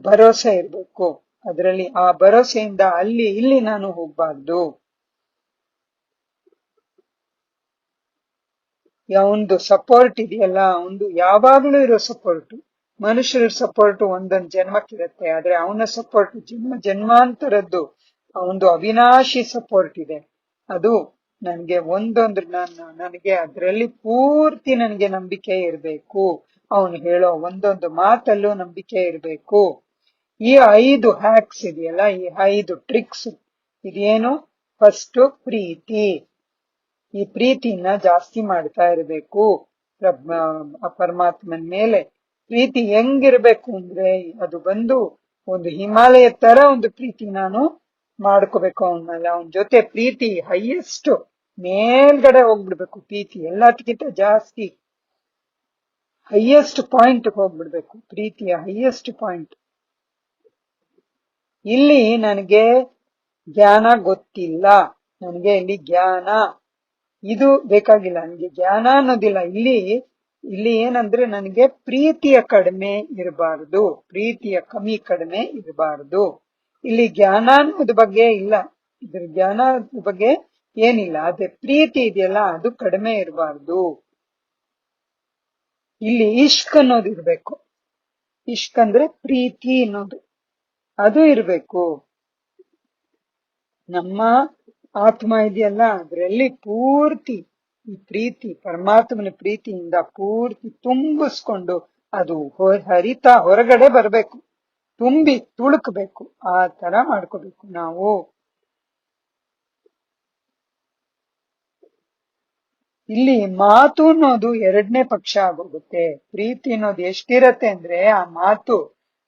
ಭರೋಸೆ ಇರ್ಬೇಕು. ಅದರಲ್ಲಿ ಆ ಭರೋಸೆಯಿಂದ ಅಲ್ಲಿ ಇಲ್ಲಿ ನಾನು ಹೋಗ್ಬಾರ್ದು. ಒಂದು ಸಪೋರ್ಟ್ ಇದೆಯಲ್ಲ, ಒಂದು ಯಾವಾಗ್ಲೂ ಇರೋ ಸಪೋರ್ಟ್. ಮನುಷ್ಯರ ಸಪೋರ್ಟ್ ಒಂದೊಂದ್ ಜನ್ಮಕ್ಕಿರುತ್ತೆ, ಆದ್ರೆ ಅವನ ಸಪೋರ್ಟ್ ಜನ್ಮಾಂತರದ್ದು. ಒಂದು ಅವಿನಾಶಿ ಸಪೋರ್ಟ್ ಇದೆ. ಅದು ನನ್ಗೆ ನನಗೆ ಅದರಲ್ಲಿ ಪೂರ್ತಿ ನನಗೆ ನಂಬಿಕೆ ಇರ್ಬೇಕು. ಅವನು ಹೇಳೋ ಒಂದೊಂದು ಮಾತಲ್ಲೂ ನಂಬಿಕೆ ಇರ್ಬೇಕು. ಈ 5 ಹ್ಯಾಕ್ಸ್ ಇದೆಯಲ್ಲ, ಈ 5 ಟ್ರಿಕ್ಸ್ ಇದೇನು? ಫಸ್ಟ್ ಪ್ರೀತಿ. ಈ ಪ್ರೀತಿನ ಜಾಸ್ತಿ ಮಾಡ್ತಾ ಇರ್ಬೇಕು ಪರಮಾತ್ಮನ್ ಮೇಲೆ. ಪ್ರೀತಿ ಹೆಂಗಿರ್ಬೇಕು ಅಂದ್ರೆ, ಅದು ಬಂದು ಒಂದು ಹಿಮಾಲಯ ತರ ಒಂದು ಪ್ರೀತಿ ನಾನು ಮಾಡ್ಕೋಬೇಕು ಅವನಲ್ಲಿ. ಅವನ ಜೊತೆ ಪ್ರೀತಿ ಹೈಯೆಸ್ಟ್ ಮೇಲ್ಗಡೆ ಹೋಗ್ಬಿಡ್ಬೇಕು. ಪ್ರೀತಿ ಎಲ್ಲದಕ್ಕಿಂತ ಜಾಸ್ತಿ ಹೈಯೆಸ್ಟ್ ಪಾಯಿಂಟ್ ಹೋಗ್ಬಿಡ್ಬೇಕು. ಪ್ರೀತಿಯ ಹೈಯೆಸ್ಟ್ ಪಾಯಿಂಟ್. ಇಲ್ಲಿ ನನಗೆ ಜ್ಞಾನ ಗೊತ್ತಿಲ್ಲ, ನನಗೆ ಇಲ್ಲಿ ಜ್ಞಾನ ಇದು ಬೇಕಾಗಿಲ್ಲ, ನನಗೆ ಜ್ಞಾನ ಅನ್ನೋದಿಲ್ಲ. ಇಲ್ಲಿ ಏನಂದ್ರೆ ನನಗೆ ಪ್ರೀತಿಯ ಕಡಿಮೆ ಇರಬಾರ್ದು, ಪ್ರೀತಿಯ ಕಡಿಮೆ ಇರಬಾರ್ದು. ಇಲ್ಲಿ ಜ್ಞಾನ ಅನ್ನೋದ್ ಬಗ್ಗೆ ಇಲ್ಲ, ಇದ್ರ ಜ್ಞಾನದ ಬಗ್ಗೆ ಏನಿಲ್ಲ. ಅದೇ ಪ್ರೀತಿ ಇದೆಯಲ್ಲ, ಅದು ಕಡಿಮೆ ಇರಬಾರ್ದು. ಇಲ್ಲಿ ಇಷ್ಕ್ ಅನ್ನೋದು ಇರ್ಬೇಕು. ಇಷ್ಕ್ ಅಂದ್ರೆ ಪ್ರೀತಿ ಅನ್ನೋದು, ಅದು ಇರ್ಬೇಕು. ನಮ್ಮ ಆತ್ಮ ಇದೆಯಲ್ಲ, ಅದ್ರಲ್ಲಿ ಪೂರ್ತಿ ಈ ಪ್ರೀತಿ, ಪರಮಾತ್ಮನ ಪ್ರೀತಿಯಿಂದ ಪೂರ್ತಿ ತುಂಬಿಸ್ಕೊಂಡು ಅದು ಹರಿತಾ ಹೊರಗಡೆ ಬರ್ಬೇಕು, ತುಂಬಿ ತುಳುಕ್ಬೇಕು. ಆ ತರ ಮಾಡ್ಕೋಬೇಕು ನಾವು. ಇಲ್ಲಿ ಮಾತು ಅನ್ನೋದು ಎರಡನೇ ಪಕ್ಷ ಆಗೋಗುತ್ತೆ. ಪ್ರೀತಿ ಅನ್ನೋದು ಎಷ್ಟಿರತ್ತೆ ಅಂದ್ರೆ, ಆ ಮಾತು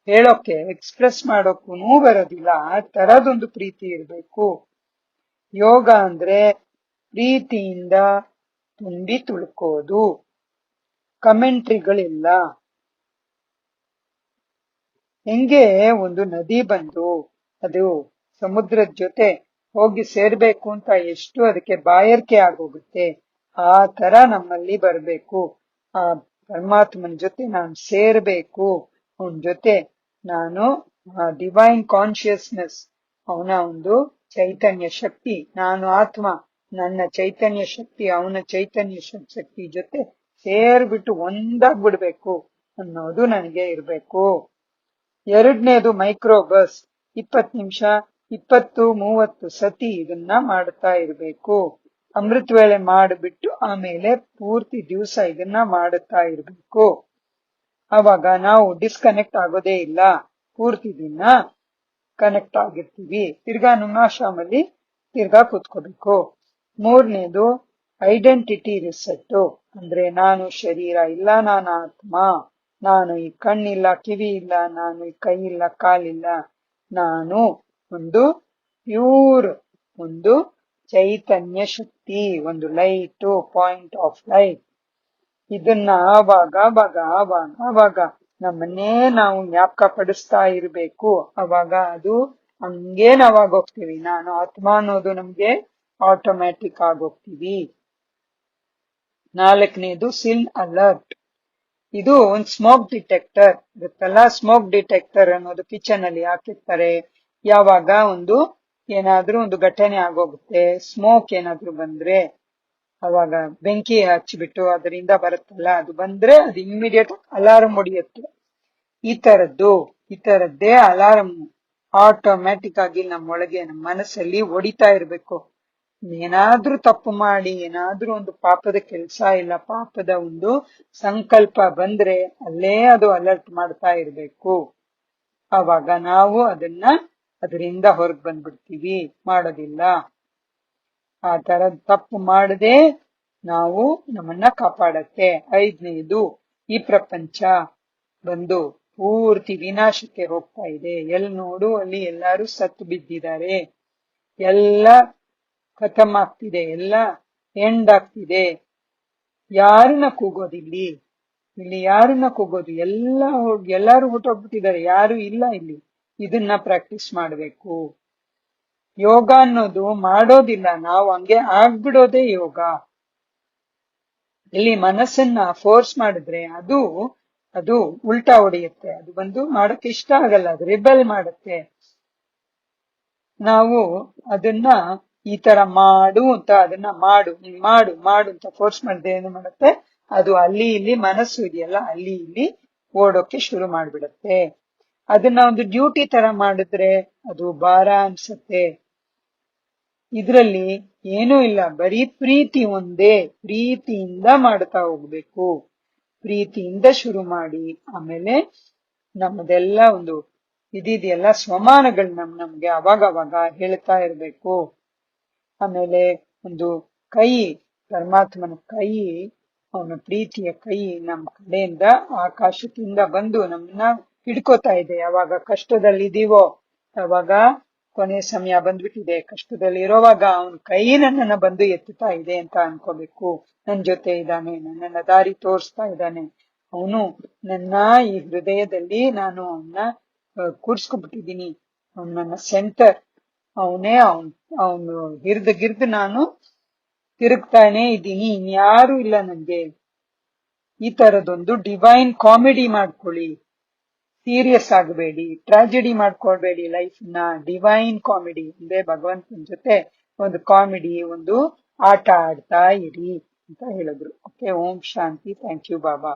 ಹೇಳೋಕೆ ಎಕ್ಸ್ಪ್ರೆಸ್ ಮಾಡೋಕ್ಕೂ ಬರೋದಿಲ್ಲ. ಆ ತರದೊಂದು ಪ್ರೀತಿ ಇರ್ಬೇಕು. ಯೋಗ ಅಂದ್ರೆ ಪ್ರೀತಿಯಿಂದ ತುಂಬಿ ತುಳ್ಕೋದು, ಕಮೆಂಟ್ರಿಗಳಿಲ್ಲ. ಹೆಂಗೆ ಒಂದು ನದಿ ಬಂದು ಅದು ಸಮುದ್ರದ ಜೊತೆ ಹೋಗಿ ಸೇರ್ಬೇಕು ಅಂತ ಎಷ್ಟು ಅದಕ್ಕೆ ಬಾಯರ್ಕೆ ಆಗೋಗುತ್ತೆ, ಆ ತರ ನಮ್ಮಲ್ಲಿ ಬರ್ಬೇಕು. ಆ ಪರಮಾತ್ಮನ ಜೊತೆ ನಾನು ಸೇರ್ಬೇಕು, ಅವನ ಜೊತೆ ನಾನು ಡಿವೈನ್ ಕಾನ್ಶಿಯಸ್ನೆಸ್, ಅವನ ಒಂದು ಚೈತನ್ಯ ಶಕ್ತಿ, ನಾನು ಆತ್ಮ, ನನ್ನ ಚೈತನ್ಯ ಶಕ್ತಿ ಅವನ ಚೈತನ್ಯ ಶಕ್ತಿ ಜೊತೆ ಸೇರ್ಬಿಟ್ಟು ಒಂದಾಗ್ಬಿಡ್ಬೇಕು ಅನ್ನೋದು ನನಗೆ ಇರ್ಬೇಕು. ಎರಡನೇದು ಮೈಕ್ರೋ ಬಸ್. 20 ನಿಮಿಷ 20-30 ಸತಿ ಇದನ್ನ ಮಾಡ್ತಾ ಇರ್ಬೇಕು. ಅಮೃತ ವೇಳೆ ಮಾಡಿಬಿಟ್ಟು ಆಮೇಲೆ ಪೂರ್ತಿ ದಿವಸ ಇದನ್ನ ಮಾಡುತ್ತಾ ಇರ್ಬೇಕು. ಅವಾಗ ನಾವು ಡಿಸ್ಕನೆಕ್ಟ್ ಆಗೋದೇ ಇಲ್ಲ, ಪೂರ್ತಿ ದಿನ ಕನೆಕ್ಟ್ ಆಗಿರ್ತೀವಿ. ತಿರ್ಗಾ ನುನಾಶ್ರಮಲ್ಲಿ ತಿರ್ಗಾ ಕೂತ್ಕೋಬೇಕು. ಮೂರನೇದು ಐಡೆಂಟಿಟಿ ರಿಸೆಟ್. ಅಂದ್ರೆ ನಾನು ಶರೀರ ಇಲ್ಲ, ನಾನು ಆತ್ಮ, ನಾನು ಈ ಕಣ್ಣಿಲ್ಲ ಕಿವಿ ಇಲ್ಲ, ನಾನು ಈ ಕೈ ಇಲ್ಲ ಕಾಲಿಲ್ಲ, ನಾನು ಒಂದು ಪ್ಯೂರ್ ಒಂದು ಚೈತನ್ಯ ಶಕ್ತಿ, ಒಂದು ಲೈಟ್, ಪಾಯಿಂಟ್ ಆಫ್ ಲೈಟ್. ಇದನ್ನ ಆವಾಗ ನಮ್ಮನ್ನೇ ನಾವು ಜ್ಞಾಪಕ ಪಡಿಸ್ತಾ ಇರ್ಬೇಕು. ಅವಾಗ ಅದು ಹಂಗೇ ನಾವಾಗ ಹೋಗ್ತೀವಿ. ನಾನು ಆತ್ಮ ಅನ್ನೋದು ನಮ್ಗೆ ಆಟೋಮ್ಯಾಟಿಕ್ ಆಗೋಗ್ತೀವಿ. ನಾಲ್ಕನೇದು ಸಿಲ್ ಅಲರ್ಟ್. ಇದು ಒಂದು ಸ್ಮೋಕ್ ಡಿಟೆಕ್ಟರ್ ಇರುತ್ತಲ್ಲ, ಸ್ಮೋಕ್ ಡಿಟೆಕ್ಟರ್ ಅನ್ನೋದು ಕಿಚನ್ ಅಲ್ಲಿ ಹಾಕಿರ್ತಾರೆ. ಯಾವಾಗ ಏನಾದ್ರೂ ಒಂದು ಘಟನೆ ಆಗೋಗುತ್ತೆ, ಸ್ಮೋಕ್ ಏನಾದ್ರೂ ಬಂದ್ರೆ, ಅವಾಗ ಬೆಂಕಿ ಹಚ್ಚಿಬಿಟ್ಟು ಅದರಿಂದ ಬರುತ್ತಲ್ಲ, ಅದು ಬಂದ್ರೆ ಅದು ಇಮ್ಮಿಡಿಯೇಟ್ ಅಲಾರ್ಮ್ ಹೊಡಿಯುತ್ತೆ. ಈ ತರದ್ದೇ ಅಲಾರ್ಮ್ ಆಟೋಮ್ಯಾಟಿಕ್ ಆಗಿ ನಮ್ಮೊಳಗೆ, ನಮ್ಮ ಮನಸ್ಸಲ್ಲಿ ಹೊಡಿತಾ ಇರ್ಬೇಕು. ಏನಾದ್ರೂ ತಪ್ಪು ಮಾಡಿ, ಏನಾದ್ರೂ ಒಂದು ಪಾಪದ ಕೆಲಸ ಇಲ್ಲ, ಪಾಪದ ಒಂದು ಸಂಕಲ್ಪ ಬಂದ್ರೆ ಅಲ್ಲೇ ಅದು ಅಲರ್ಟ್ ಮಾಡ್ತಾ ಇರ್ಬೇಕು. ಅವಾಗ ನಾವು ಅದರಿಂದ ಹೊರಗ್ ಬಂದ್ಬಿಡ್ತೀವಿ, ಮಾಡೋದಿಲ್ಲ. ಆ ತರ ತಪ್ಪು ಮಾಡದೆ ನಾವು ನಮ್ಮನ್ನ ಕಾಪಾಡತ್ತೆ. ಐದನೇದು, ಈ ಪ್ರಪಂಚ ಬಂದು ಪೂರ್ತಿ ವಿನಾಶಕ್ಕೆ ಹೋಗ್ತಾ ಇದೆ. ಎಲ್ಲಿ ನೋಡು ಅಲ್ಲಿ ಎಲ್ಲಾರು ಸತ್ತು ಬಿದ್ದಿದ್ದಾರೆ, ಎಲ್ಲ ಖತಮ್ ಆಗ್ತಿದೆ, ಎಲ್ಲ ಎಂಡ್ ಆಗ್ತಿದೆ. ಯಾರನ್ನ ಕೂಗೋದಿಲ್ಲಿ? ಇಲ್ಲಿ ಯಾರನ್ನ ಕೂಗೋದು? ಎಲ್ಲಾರು ಹೊಟ್ಟೋಗ್ಬಿಟ್ಟಿದ್ದಾರೆ, ಯಾರು ಇಲ್ಲ ಇಲ್ಲಿ. ಇದನ್ನ ಪ್ರಾಕ್ಟೀಸ್ ಮಾಡ್ಬೇಕು. ಯೋಗ ಅನ್ನೋದು ಮಾಡೋದಿಲ್ಲ, ನಾವು ಹಂಗೆ ಆಗ್ಬಿಡೋದೇ ಯೋಗ. ಇಲ್ಲಿ ಮನಸ್ಸನ್ನ ಫೋರ್ಸ್ ಮಾಡಿದ್ರೆ ಅದು ಅದು ಉಲ್ಟಾ ಹೊಡೆಯುತ್ತೆ, ಅದು ಬಂದು ಮಾಡಕ್ಕೆ ಇಷ್ಟ ಆಗಲ್ಲ, ಅದು ರಿಬೆಲ್ ಮಾಡುತ್ತೆ. ನಾವು ಅದನ್ನ ಈ ತರ ಮಾಡು ಅಂತ ಅದನ್ನ ಮಾಡು ನೀನ್ ಮಾಡು ಮಾಡು ಅಂತ ಫೋರ್ಸ್ ಮಾಡಿದ್ರೆ ಏನು ಮಾಡುತ್ತೆ, ಅದು ಅಲ್ಲಿ ಇಲ್ಲಿ ಮನಸ್ಸು ಇದೆಯಲ್ಲ ಅಲ್ಲಿ ಇಲ್ಲಿ ಓಡೋಕೆ ಶುರು ಮಾಡ್ಬಿಡತ್ತೆ. ಅದನ್ನ ಒಂದು ಡ್ಯೂಟಿ ತರ ಮಾಡಿದ್ರೆ ಅದು ಭಾರ ಅನ್ಸತ್ತೆ. ಇದ್ರಲ್ಲಿ ಏನೂ ಇಲ್ಲ, ಬರೀ ಪ್ರೀತಿ ಒಂದೇ, ಪ್ರೀತಿಯಿಂದ ಮಾಡ್ತಾ ಹೋಗ್ಬೇಕು. ಪ್ರೀತಿಯಿಂದ ಶುರು ಮಾಡಿ ಆಮೇಲೆ ನಮ್ಮದೆಲ್ಲ ಒಂದು ಇದಿದೆಯಲ್ಲ ಸ್ವಮಾನಗಳು ನಮ್ಗೆ ಅವಾಗ ಅವಾಗ ಹೇಳ್ತಾ ಇರ್ಬೇಕು. ಆಮೇಲೆ ಒಂದು ಕೈ, ಪರಮಾತ್ಮನ ಕೈ, ಅವನ ಪ್ರೀತಿಯ ಕೈ ನಮ್ ಕಡೆಯಿಂದ ಆಕಾಶದಿಂದ ಬಂದು ನಮ್ಮನ್ನ ಹಿಡ್ಕೋತಾ ಇದೆ. ಯಾವಾಗ ಕಷ್ಟದಲ್ಲಿದ್ದೀವೋ, ಯಾವಾಗ ಕೊನೆ ಸಮಯ ಬಂದ್ಬಿಟ್ಟಿದೆ, ಕಷ್ಟದಲ್ಲಿ ಇರೋವಾಗ ಅವನ ಕೈ ನನ್ನನ್ನ ಬಂದು ಎತ್ತುತ್ತಾ ಇದೆ ಅಂತ ಅನ್ಕೋಬೇಕು. ನನ್ ಜೊತೆ ಇದ್ದಾನೆ, ನನ್ನನ್ನ ದಾರಿ ತೋರಿಸ್ತಾ ಇದ್ದಾನೆ. ಅವನು ನನ್ನ ಈ ಹೃದಯದಲ್ಲಿ ನಾನು ಅವನ್ನ ಕೂರ್ಸ್ಕೊಂಡ್ಬಿಟ್ಟಿದ್ದೀನಿ. ಅವನ್ ನನ್ನ ಸೆಂಟರ್, ಅವನೇ ಅವನು ಗಿರ್ದು ನಾನು ತಿರುಗ್ತಾನೆ ಇದ್ದೀನಿ, ಇನ್ಯಾರು ಇಲ್ಲ ನನ್ಗೆ. ಈ ತರದೊಂದು ಡಿವೈನ್ ಕಾಮಿಡಿ ಮಾಡ್ಕೊಳ್ಳಿ, ಸೀರಿಯಸ್ ಆಗಬೇಡಿ, ಟ್ರಾಜಿಡಿ ಮಾಡ್ಕೊಳ್ಬೇಡಿ ಲೈಫ್ ನ. ಡಿವೈನ್ ಕಾಮಿಡಿ ಅಂದ್ರೆ ಭಗವಂತನ ಜೊತೆ ಒಂದು ಕಾಮಿಡಿ, ಒಂದು ಆಟ ಆಡ್ತಾ ಇರಿ ಅಂತ ಹೇಳಿದ್ರು. ಓಕೆ, ಓಂ ಶಾಂತಿ. Thank you Baba.